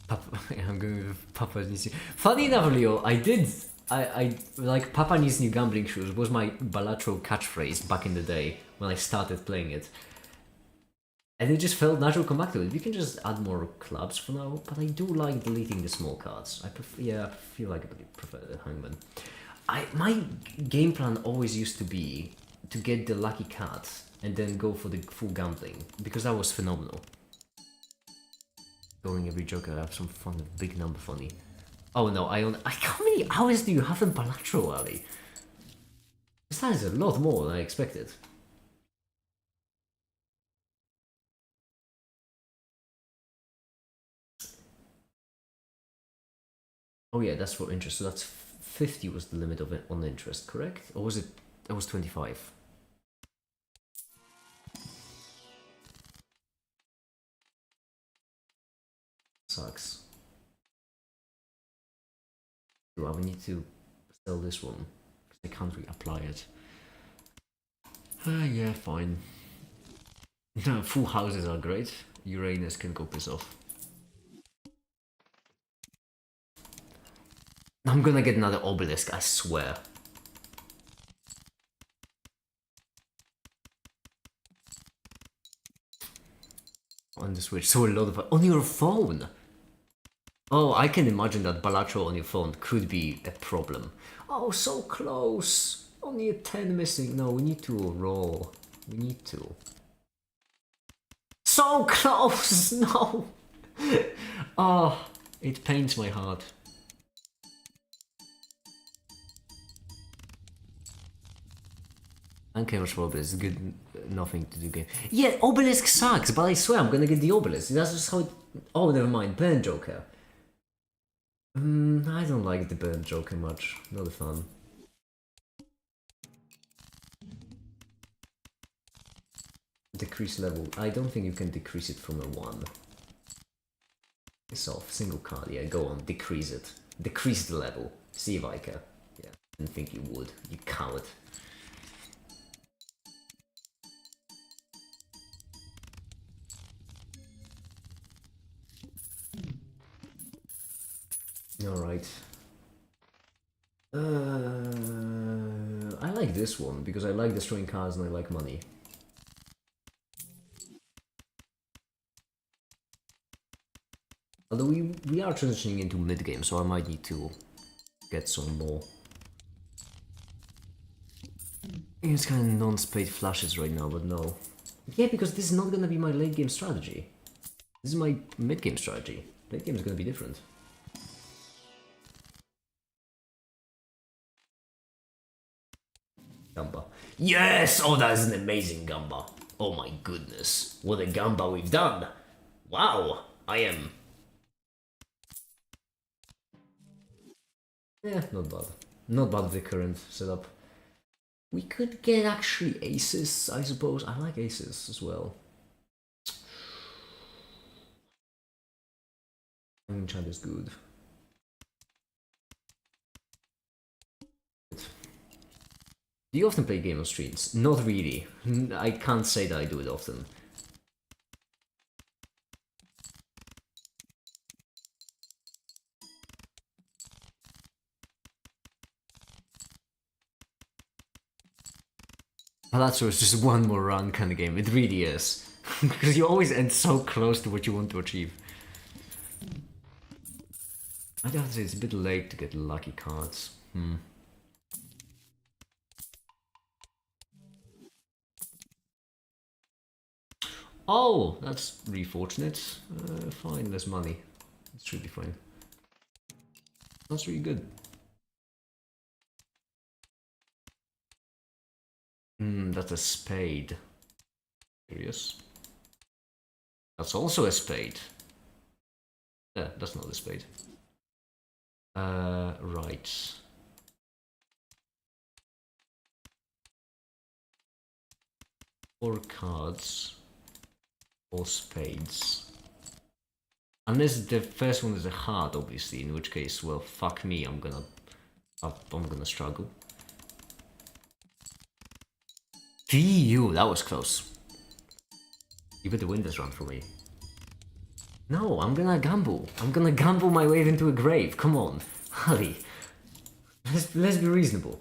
Papa, I'm going with Papa needs new. Funny enough, Leo, I like Papa needs new gambling shoes was my Balatro catchphrase back in the day when I started playing it. And it just felt natural to come back to it. We can just add more clubs for now, but I do like deleting the small cards. I prefer, yeah, I feel like I prefer the Hangman. My game plan always used to be to get the lucky cat and then go for the full gambling, because that was phenomenal. Going every joker, I have some fun, big number funny. Oh no, how many hours do you have in Balatro, Ali? That is a lot more than I expected. Oh yeah, that's for interest, so that's 50 was the limit of it on interest, correct? Or was it, that was 25? Sucks. Do I need to sell this one? Because I can't reapply it. Yeah, fine. No, full houses are great. Uranus can go piss off. I'm gonna get another obelisk, I swear. On the Switch, so a lot of on your phone. Oh, I can imagine that Balatro on your phone could be a problem. Oh, so close. Only a 10 missing. No, we need to roll. We need to. So close! No! Oh, it pains my heart. Uncamous for Obelisk, good, nothing to do game. Yeah, Obelisk sucks, but I swear I'm gonna get the Obelisk. That's just how it... Oh, never mind, Burn Joker. I don't like the Burn Joker much, not a fan. Decrease level, I don't think you can decrease it from a 1. It's off, single card, yeah, go on, decrease it. Decrease the level, see if I can. Yeah, didn't think you would, you coward. Alright. I like this one, because I like destroying cards and I like money. Although we are transitioning into mid-game, so I might need to get some more. It's kind of non-spade flashes right now, but no. Yeah, because this is not gonna be my late-game strategy. This is my mid-game strategy. Late game is gonna be different. Gamba. Yes! Oh, that is an amazing Gamba. Oh my goodness. What a Gamba we've done. Wow. I am... Yeah, not bad. Not bad with the current setup. We could get actually aces, I suppose. I like aces as well. Enchant is good. Do you often play game on streams? Not really. I can't say that I do it often. Palazzo is just one more run kind of game. It really is. Because you always end so close to what you want to achieve. I'd have to say it's a bit late to get lucky cards. Oh, that's really fortunate. Fine, there's money. It should be fine. That's really good. That's a spade. Curious. That's also a spade. Yeah, that's not a spade. Right. Four cards. All spades. Unless the first one is a heart, obviously, in which case, well, fuck me, I'm gonna struggle. Phew, that was close. You better win this round for me. No, I'm gonna gamble. I'm gonna gamble my way into a grave. Come on, Harry. Let's be reasonable.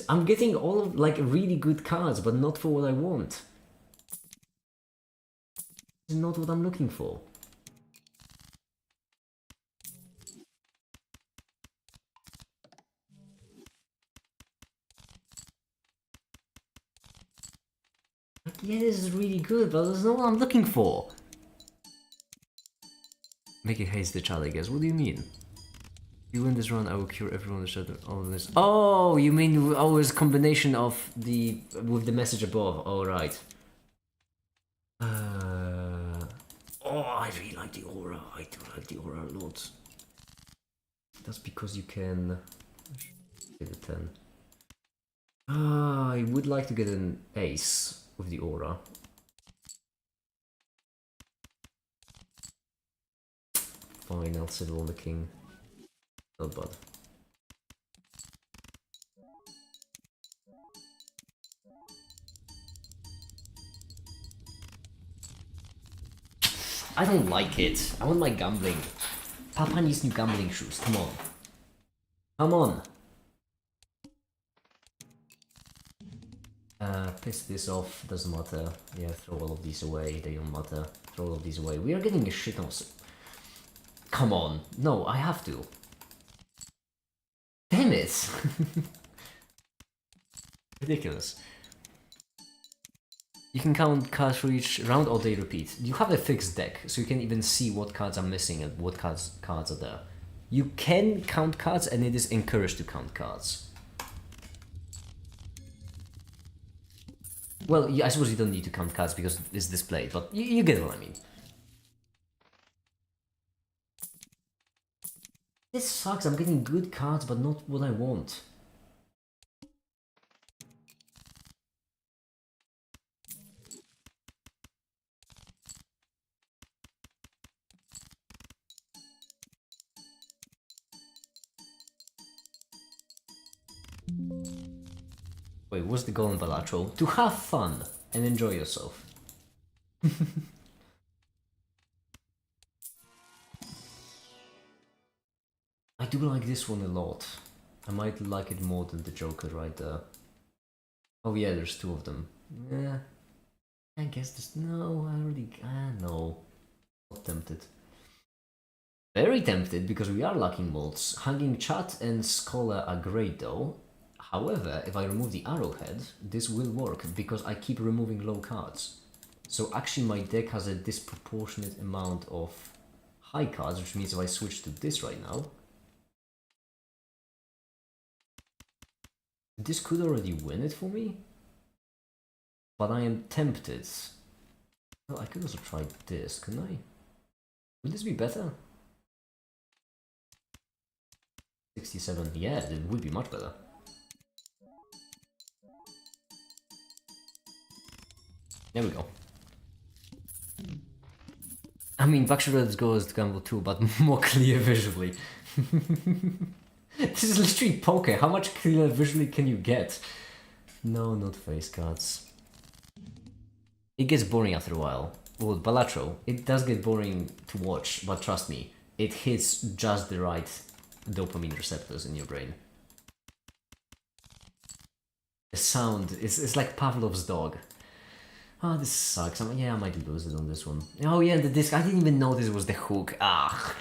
I'm getting all of like really good cards, but not for what I want. This is not what I'm looking for. Like, yeah, this is really good, but that's not what I'm looking for. Make it haste the child, I guess. What do you mean? You win this round, I will cure everyone the shadow. All this. Oh, you mean always combination of the with the message above? All right. Oh, I really like the aura. I do like the aura a lot. That's because you can get a 10. I would like to get an ace with the aura. Fine, I'll settle on the king. Not bad. I don't like it. I want my gambling. Papa needs new gambling shoes. Come on. Come on. Piss this off. Doesn't matter. Yeah, throw all of these away. They don't matter. Throw all of these away. We are getting a shit on. Come on. No, I have to. Damn it. Ridiculous. You can count cards for each round or they repeat. You have a fixed deck, so you can even see what cards are missing and what cards are there. You can count cards and it is encouraged to count cards. Well, I suppose you don't need to count cards because it's displayed, but you get what I mean. This sucks, I'm getting good cards but not what I want. Wait, what's the goal in Balatro? To have fun and enjoy yourself. I do like this one a lot. I might like it more than the Joker right there. Oh yeah, there's two of them. Yeah, I guess there's... No, I already... no. Not tempted. Very tempted, because we are lacking molds. Hanging Chat and Scholar are great though. However, if I remove the arrowhead, this will work, because I keep removing low cards. So actually my deck has a disproportionate amount of high cards, which means if I switch to this right now, this could already win it for me. But I am tempted. Well, I could also try this, couldn't I? Would this be better? 67, yeah, it would be much better. There we go. I mean, Bakshira's goal is to gamble too, but more clear visually. This is literally poker. How much clearer visually can you get? No, not face cards. It gets boring after a while. Well, Balatro, it does get boring to watch, but trust me, it hits just the right dopamine receptors in your brain. The sound, it's like Pavlov's dog. Oh, this sucks. Yeah, I might lose it on this one. Oh yeah, the disc, I didn't even notice it was the hook. Ah.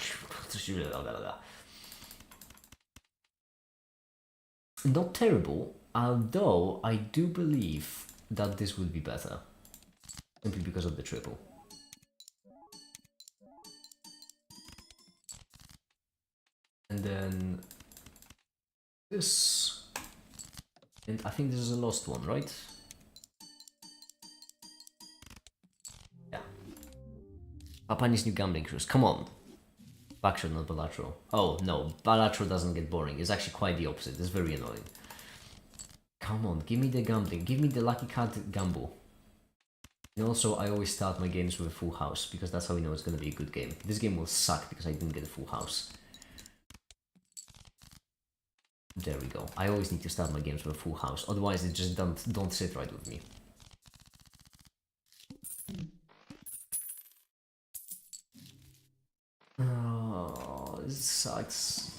Not terrible, although I do believe that this would be better. Simply because of the triple. And then this. And I think this is a lost one, right? Yeah. Papani's new gambling cruise. Come on. Backshot, not Balatro. Oh, no. Balatro doesn't get boring. It's actually quite the opposite. It's very annoying. Come on, give me the gambling. Give me the lucky card gamble. And also, I always start my games with a full house, because that's how we know it's going to be a good game. This game will suck because I didn't get a full house. There we go. I always need to start my games with a full house, otherwise they just don't sit right with me. Oh, this sucks.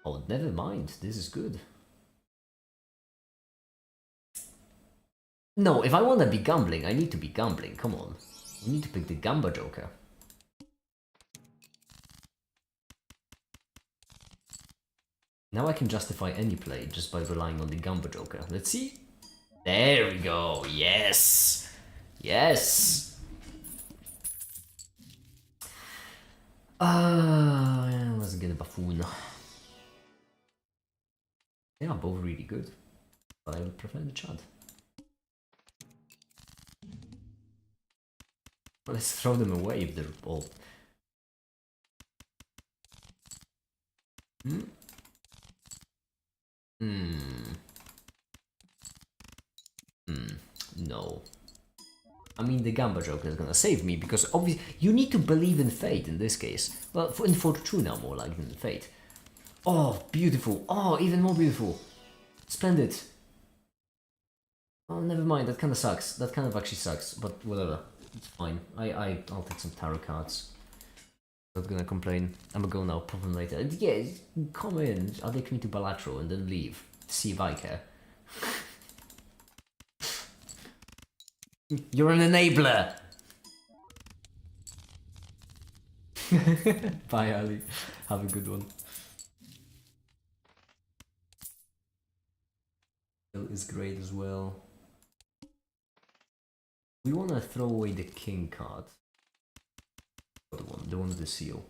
Oh, never mind. This is good. No, if I want to be gambling, I need to be gambling. Come on. We need to pick the Gamba Joker. Now I can justify any play just by relying on the Gamba Joker. Let's see. There we go. Yes. Yes. Let's get a buffoon. They are both really good, but I would prefer the Chad. Let's throw them away if they're all... No. I mean, the Gamba Joker is gonna save me, because obviously you need to believe in fate in this case. Well, in Fortuna more like than fate. Oh, beautiful. Oh, even more beautiful. Splendid. Oh, never mind. That kind of sucks. That kind of actually sucks, but whatever. It's fine. I'll take some tarot cards. Not gonna complain. I'm gonna go now, pop them later. Yeah, come in, addict me to Balatro and then leave. See if I care. You're an enabler! Bye, Ali. Have a good one. Is great as well. We want to throw away the king card. The one with the seal.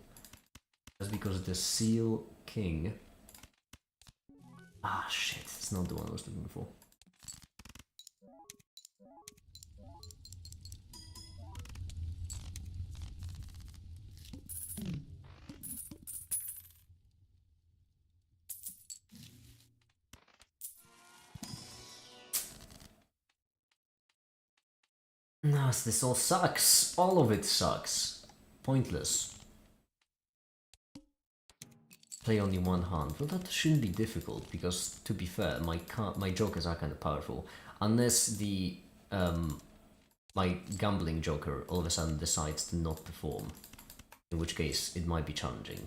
Just because the seal king... Ah, shit. It's not the one I was looking for. No, this all sucks. All of it sucks. Pointless. Play only one hand. Well, that shouldn't be difficult because, to be fair, my jokers are kind of powerful. Unless the my gambling joker all of a sudden decides to not perform, in which case it might be challenging.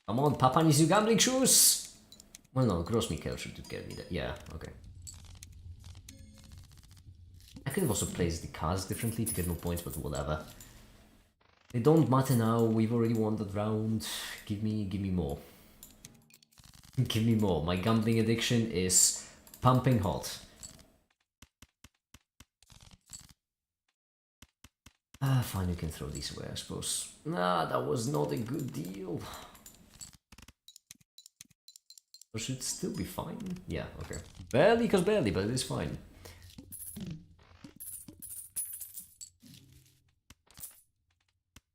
Come on, Papa needs new gambling shoes. Well, no, Gross Mikhail should get me that. Yeah, okay. I could have also placed the cards differently to get more points, but whatever. They don't matter now, we've already won that round. Give me more. Give me more. My gambling addiction is pumping hot. Fine, you can throw these away, I suppose. Nah, that was not a good deal. Or should still be fine? Yeah, okay. Barely, cause barely, but it is fine.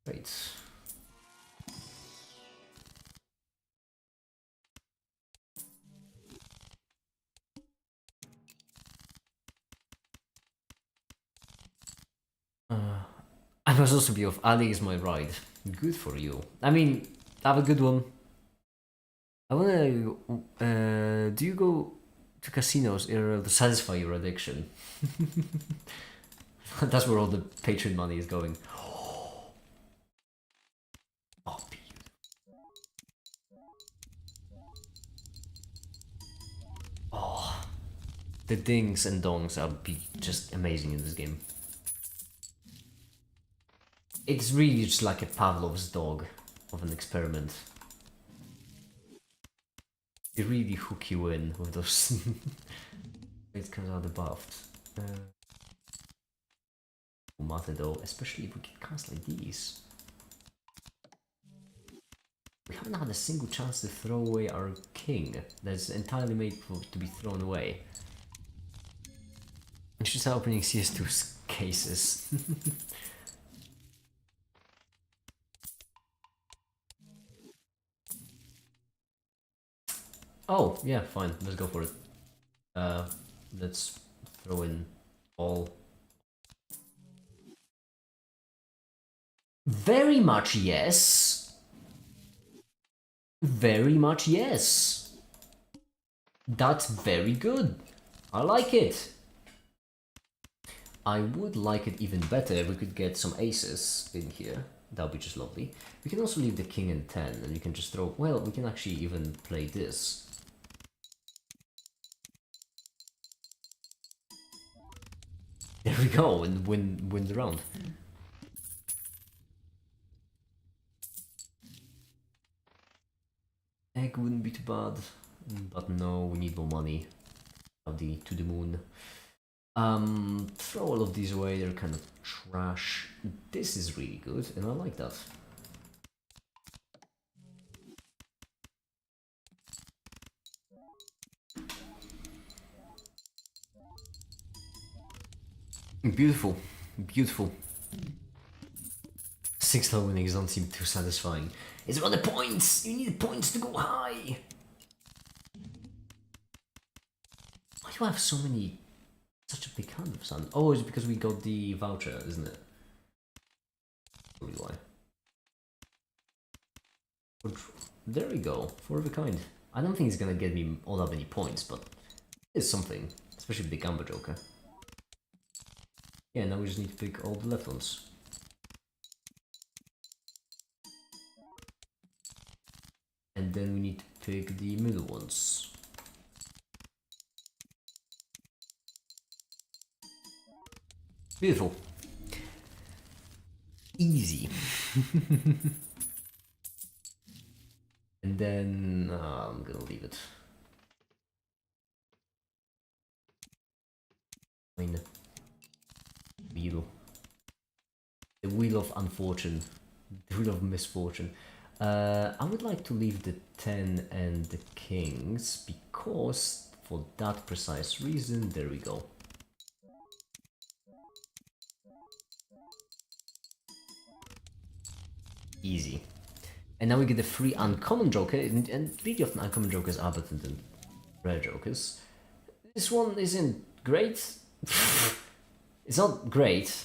Wait. I must also be off. Ali is my ride. Good for you. I mean, have a good one. I wanna... do you go to casinos in order to satisfy your addiction? That's where all the Patreon money is going. Oh, beautiful. Oh, the dings and dongs are just amazing in this game. It's really just like a Pavlov's dog of an experiment. They really hook you in with those. It comes out the buffed. Matter though, especially if we get cards like these. We haven't had a single chance to throw away our king. king that's entirely made to be thrown away. I should start opening CS2 cases. Oh, yeah, fine, let's go for it. Let's throw in all. Very much yes. Very much yes. That's very good. I like it. I would like it even better if we could get some aces in here. That would be just lovely. We can also leave the king in 10 and we can just throw... Well, we can actually even play this. There we go, and win the round. Egg wouldn't be too bad, but no, we need more money. To the moon. Throw all of these away, they're kind of trash. This is really good, and I like that. Beautiful, beautiful. 6-level winnings don't seem too satisfying. It's about the points! You need points to go high! Why do I have so many... Such a big hand of sun? Oh, it's because we got the voucher, isn't it? Probably why. There we go, 4 of a kind. I don't think it's gonna get me all that many points, but it's something. Especially with the Gamba Joker. Yeah, now we just need to pick all the left ones. And then we need to pick the middle ones. Beautiful. Easy. And then I'm gonna leave it. Fine. Wheel. The wheel of unfortune. The wheel of misfortune. I would like to leave the 10 and the kings because for that precise reason, there we go. Easy. And now we get the free uncommon joker, and really often uncommon jokers are better than rare jokers. This one isn't great. It's not great.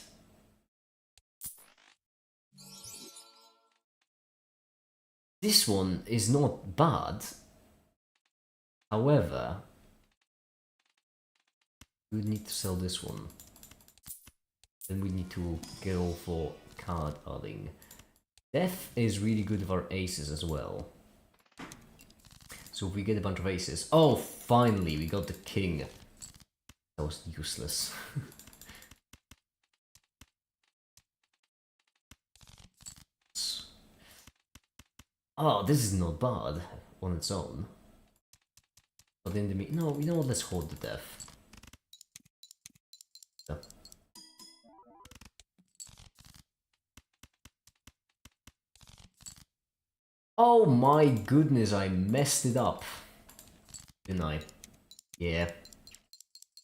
This one is not bad. However, we would need to sell this one. Then we need to go for card adding. Death is really good with our aces as well. So if we get a bunch of aces... Oh, finally, we got the king. That was useless. Oh, this is not bad on its own. But in the no, you know what, let's hold the death. Yeah. Oh my goodness, I messed it up. Didn't I? Yeah.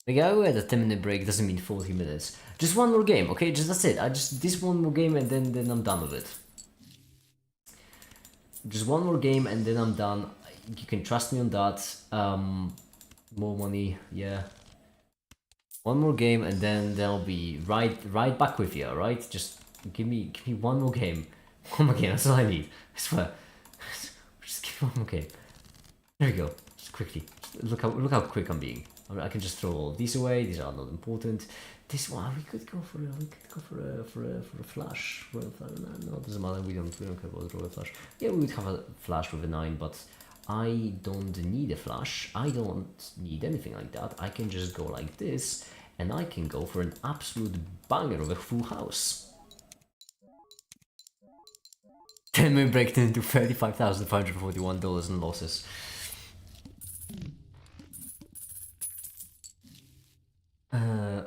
The guy who had a 10-minute break doesn't mean 40 minutes. Just one more game, okay? Just that's it. This one more game and then I'm done with it. Just one more game and then I'm done. You can trust me on that. More money, yeah. One more game and then I'll be right back with you, alright? Just give me one more game. One more game, that's all I need. I swear. Just give me one more game. There we go. Just quickly. Look how quick I'm being. I can just throw all these away. These are not important. This one we could go for a flash. No, it doesn't matter. We don't care about draw a flash. Yeah, we would have a flash with a 9, but I don't need a flash. I don't need anything like that. I can just go like this, and I can go for an absolute banger of a full house. 10-minute break turned into $35,541 in losses.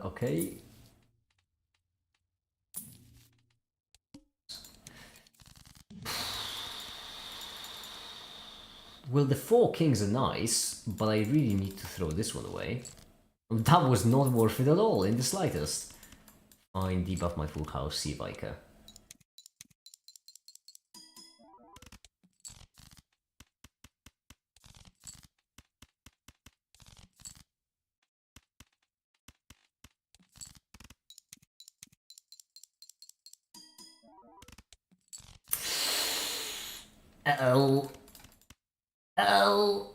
Okay. Well, the 4 kings are nice, but I really need to throw this one away. That was not worth it at all, in the slightest. Fine, debuff my full house, see if I can. Oh. Oh.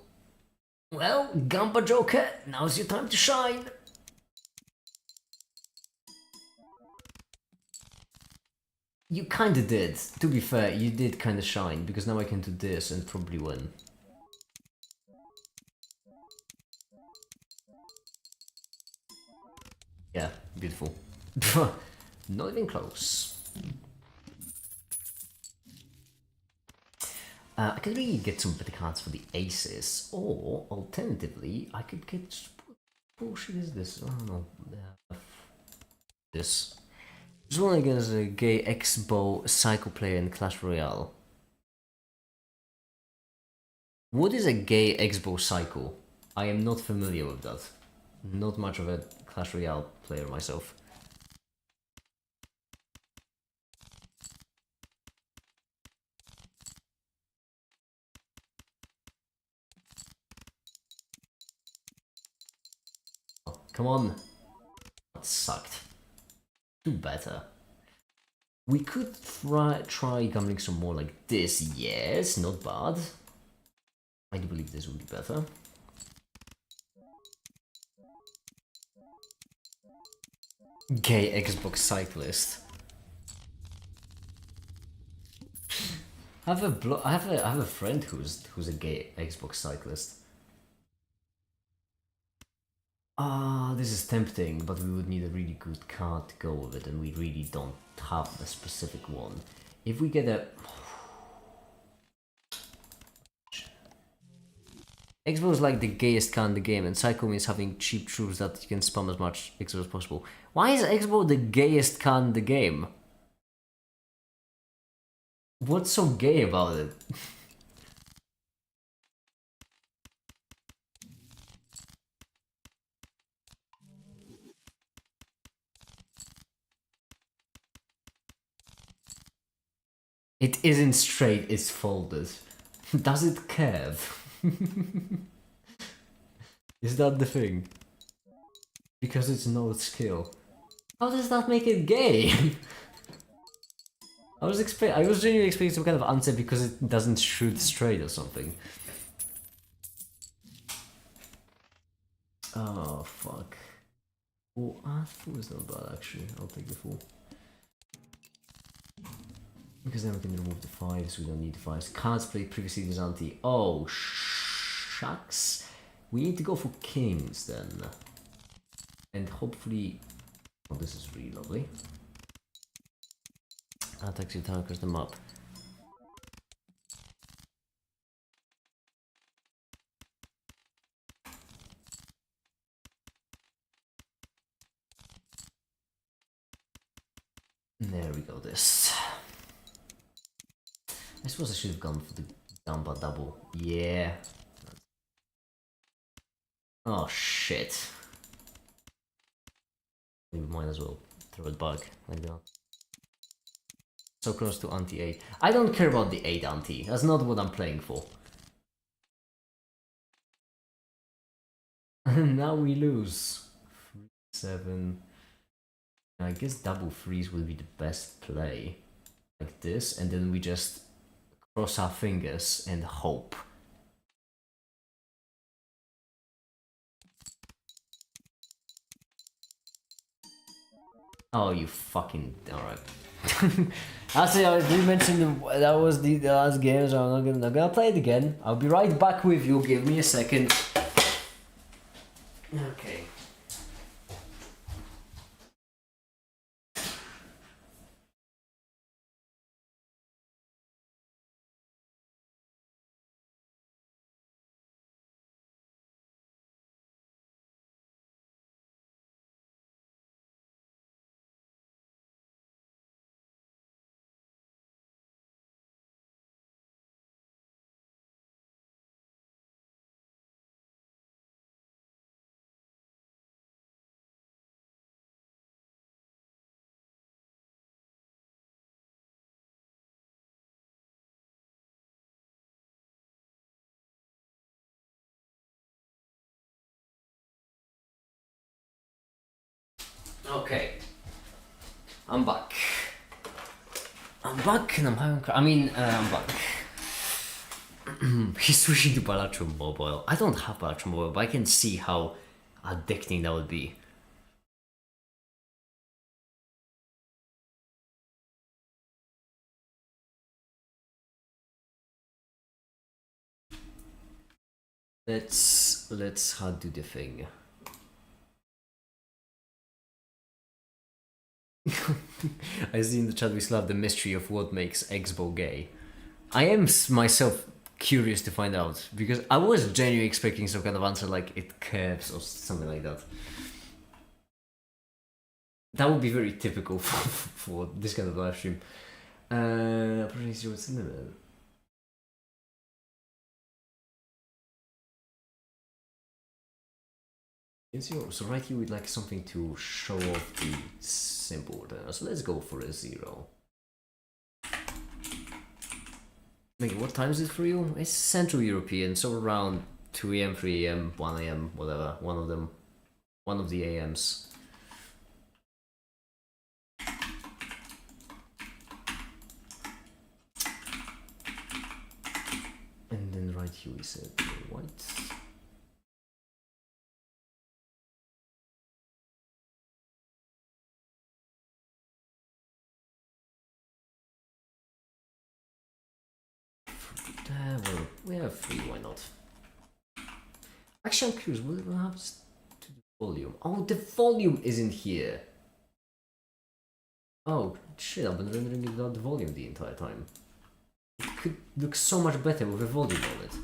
Well, Gamba Joker, now's your time to shine. You kinda did. To be fair, you did kinda shine, because now I can do this and probably win. Yeah, beautiful. Not even close. I could really get some better cards for the aces, or alternatively, I could get. What bullshit is this? I don't know. This. This one against a gay ex-bow psycho player in Clash Royale. What is a gay ex-bow psycho? I am not familiar with that. Not much of a Clash Royale player myself. Oh, come on. That sucked. Do better. We could try gambling some more like this. Yes, not bad. I do believe this would be better. Gay Xbox cyclist. I have a friend who's a gay Xbox cyclist. This is tempting, but we would need a really good card to go with it, and we really don't have a specific one. If we get a Expo is like the gayest card in the game, and Psycho means having cheap troops that you can spam as much Expo as possible. Why is Expo the gayest card in the game? What's so gay about it? It isn't straight, it's folded. Does it curve? Is that the thing? Because it's no skill. How does that make it gay? I was genuinely expecting some kind of answer because it doesn't shoot straight or something. Oh fuck. Oh, full is not bad actually. I'll take the full. Because then we can remove the 5s, we don't need the 5s. Cards played previously with anti. Oh, shucks. We need to go for kings then. And hopefully... Oh, this is really lovely. Attacks you tankers them up. There we go, this. I suppose I should have gone for the Gamba double. Yeah. Oh shit. We might as well throw it back like that. So close to anti-8. I don't care about the 8 anti. That's not what I'm playing for. Now we lose. 7. I guess double freeze will be the best play. Like this, and then we just cross our fingers and hope. Oh, you fucking... Alright. Actually, I did mention that was the last game, so I'm not gonna play it again. I'll be right back with you, give me a second. Okay. Okay. I'm back. I'm back and I'm having. I'm back. He's switching to Balatron Mobile. I don't have Balatron Mobile, but I can see how addicting that would be. Let's how do the thing. I see in the chat we still have the mystery of what makes Expo gay. I am myself curious to find out because I was genuinely expecting some kind of answer like it curves or something like that. That would be very typical for this kind of live stream. What's in there? So right here we'd like something to show off the symbol there. So let's go for a 0. Maggie, what time is it for you? It's Central European, so around 2 a.m., 3 a.m., 1 a.m., whatever. One of the AMs. And then right here we said white. Well, we have 3, why not? Actually, I'm curious, what happens to the volume? Oh, the volume isn't here. Oh, shit, I've been rendering it without the volume the entire time. It could look so much better with a volume on it.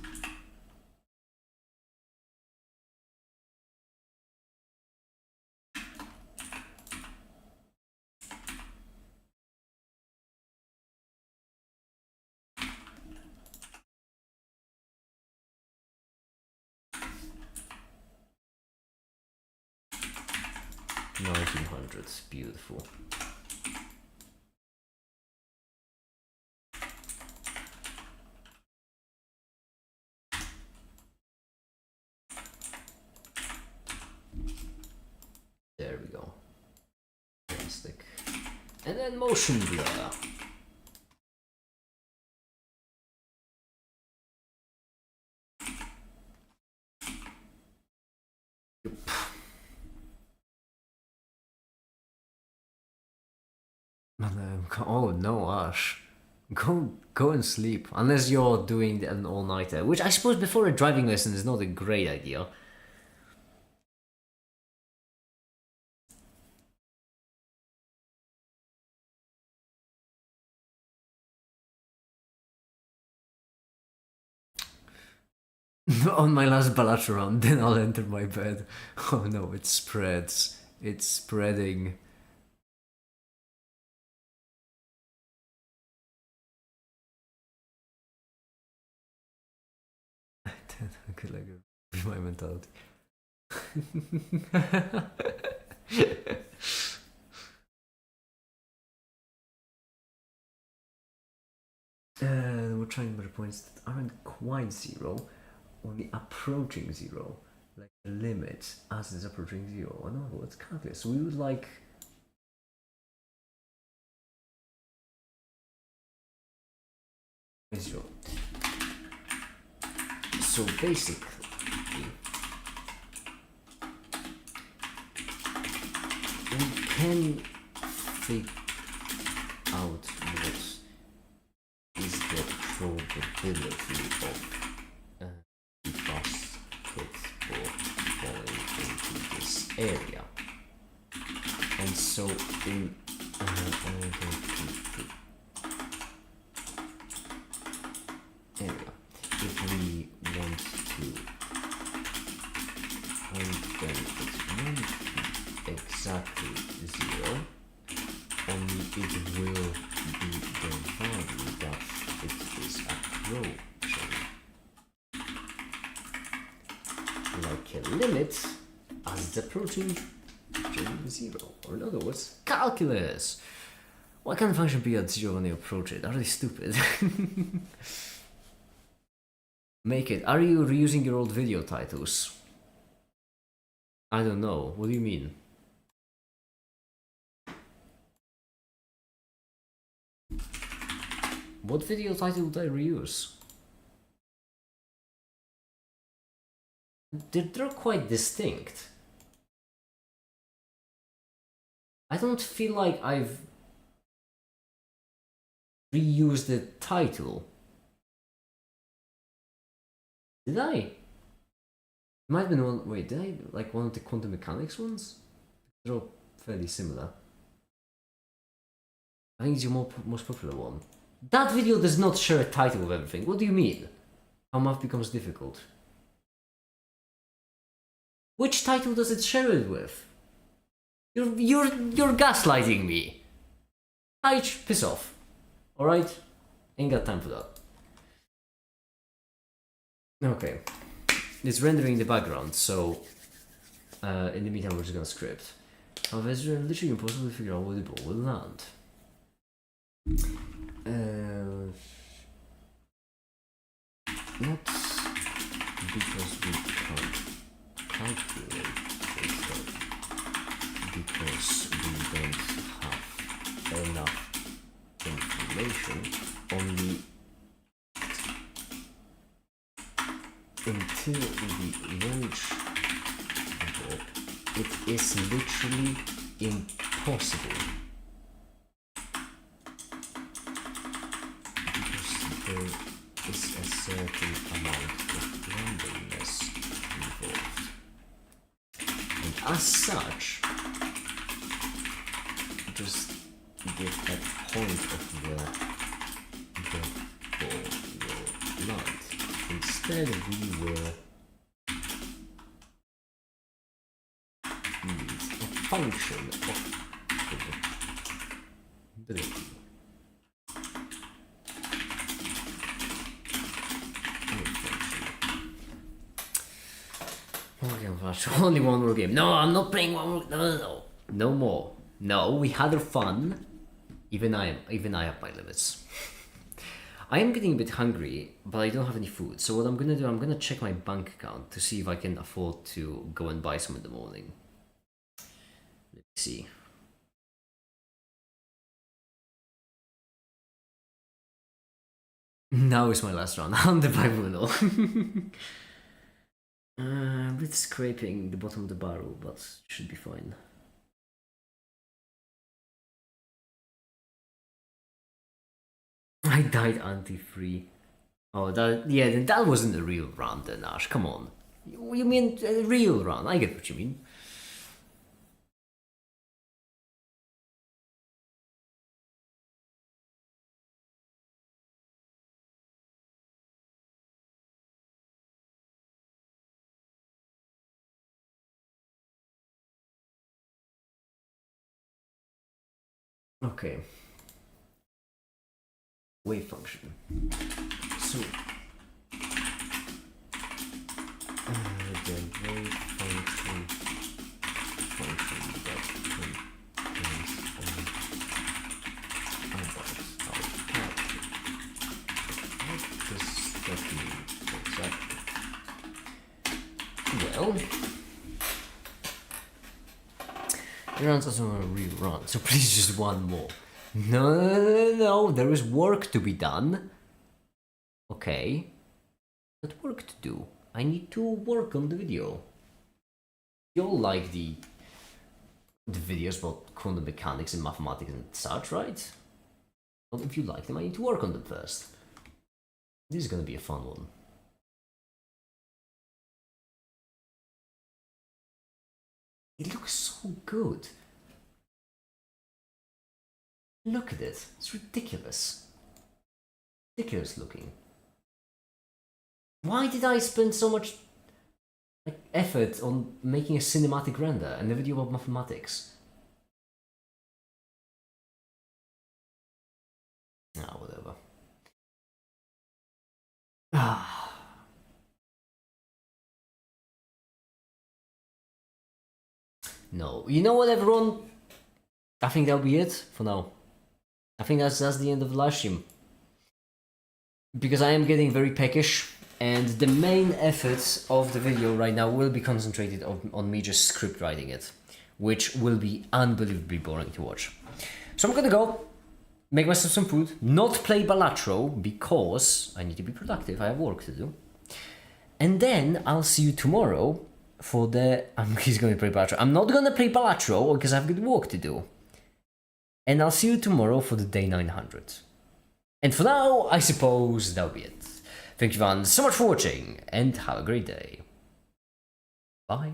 $1900s, beautiful. There we go. Plastic. And then motion blur. Oh no, Ash. Go and sleep. Unless you're doing an all-nighter, which I suppose before a driving lesson is not a great idea. On my last Balatron, then I'll enter my bed. Oh no, it spreads. It's spreading. Okay, like be my mentality. We're trying better points that aren't quite 0, only approaching 0. Like the limit as it's approaching 0. Oh no, what's calculus? So we would like. Zero. So basically, we can figure out what is the probability of the basketball falling into this area. And so in area, if we want to find them, it won't be exactly 0, only it will be the value that it is approaching. Like a limit as it's approaching 0, or in other words, calculus. Why can't a function be at 0 when you approach it? Are they stupid? Make it. Are you reusing your old video titles? I don't know. What do you mean? What video title would I reuse? They're quite distinct. I don't feel like I've reused the title. Did I? It might have been one. Wait, did I like one of the quantum mechanics ones? They're all fairly similar. I think it's your most popular one. That video does not share a title of everything. What do you mean? How math becomes difficult. Which title does it share it with? You're gaslighting me. Piss off. Alright? Ain't got time for that. Okay. It's rendering in the background, so in the meantime we're just gonna script. However, it's literally impossible to figure out where the ball will land. Not because we can't calculate it, because we don't have enough information, only until we launch the ball, it is literally impossible. Because there is a certain amount of randomness involved. And as such, just give a point of where the ball will land. Instead, we will use a function of probability. Only one more game. No, I'm not playing one more. No. No more. No, we had our fun. Even I have my limits. I am getting a bit hungry, but I don't have any food. So what I'm gonna do, I'm gonna check my bank account to see if I can afford to go and buy some in the morning. Let's see. Now is my last round. I'm the Bible. A bit scraping the bottom of the barrel, but should be fine. I died anti-free. Oh, that wasn't a real run then, Ash. Come on. You mean a real run? I get what you mean. Okay. Wave function. So the wave function that contains about our path. What does that mean exactly? Well, the rounds also want to rerun, so please just one more. No, there is work to be done. Okay. What work to do? I need to work on the video. You all like the videos about quantum mechanics and mathematics and such, right? Well, if you like them, I need to work on them first. This is gonna be a fun one. It looks so good. Look at it. It's ridiculous. Ridiculous looking. Why did I spend so much effort on making a cinematic render and a video about mathematics? Ah, whatever. No. You know what, everyone? I think that'll be it for now. I think that's the end of the live stream. Because I am getting very peckish, and the main efforts of the video right now will be concentrated on me just script writing it, which will be unbelievably boring to watch. So I'm gonna go. make myself some food, not play Balatro because I need to be productive, I have work to do. And then I'll see you tomorrow for the... he's gonna play Balatro. I'm not gonna play Balatro because I've got work to do. And I'll see you tomorrow for the day 900. And for now, I suppose that'll be it. Thank you, everyone, so much for watching, and have a great day. Bye.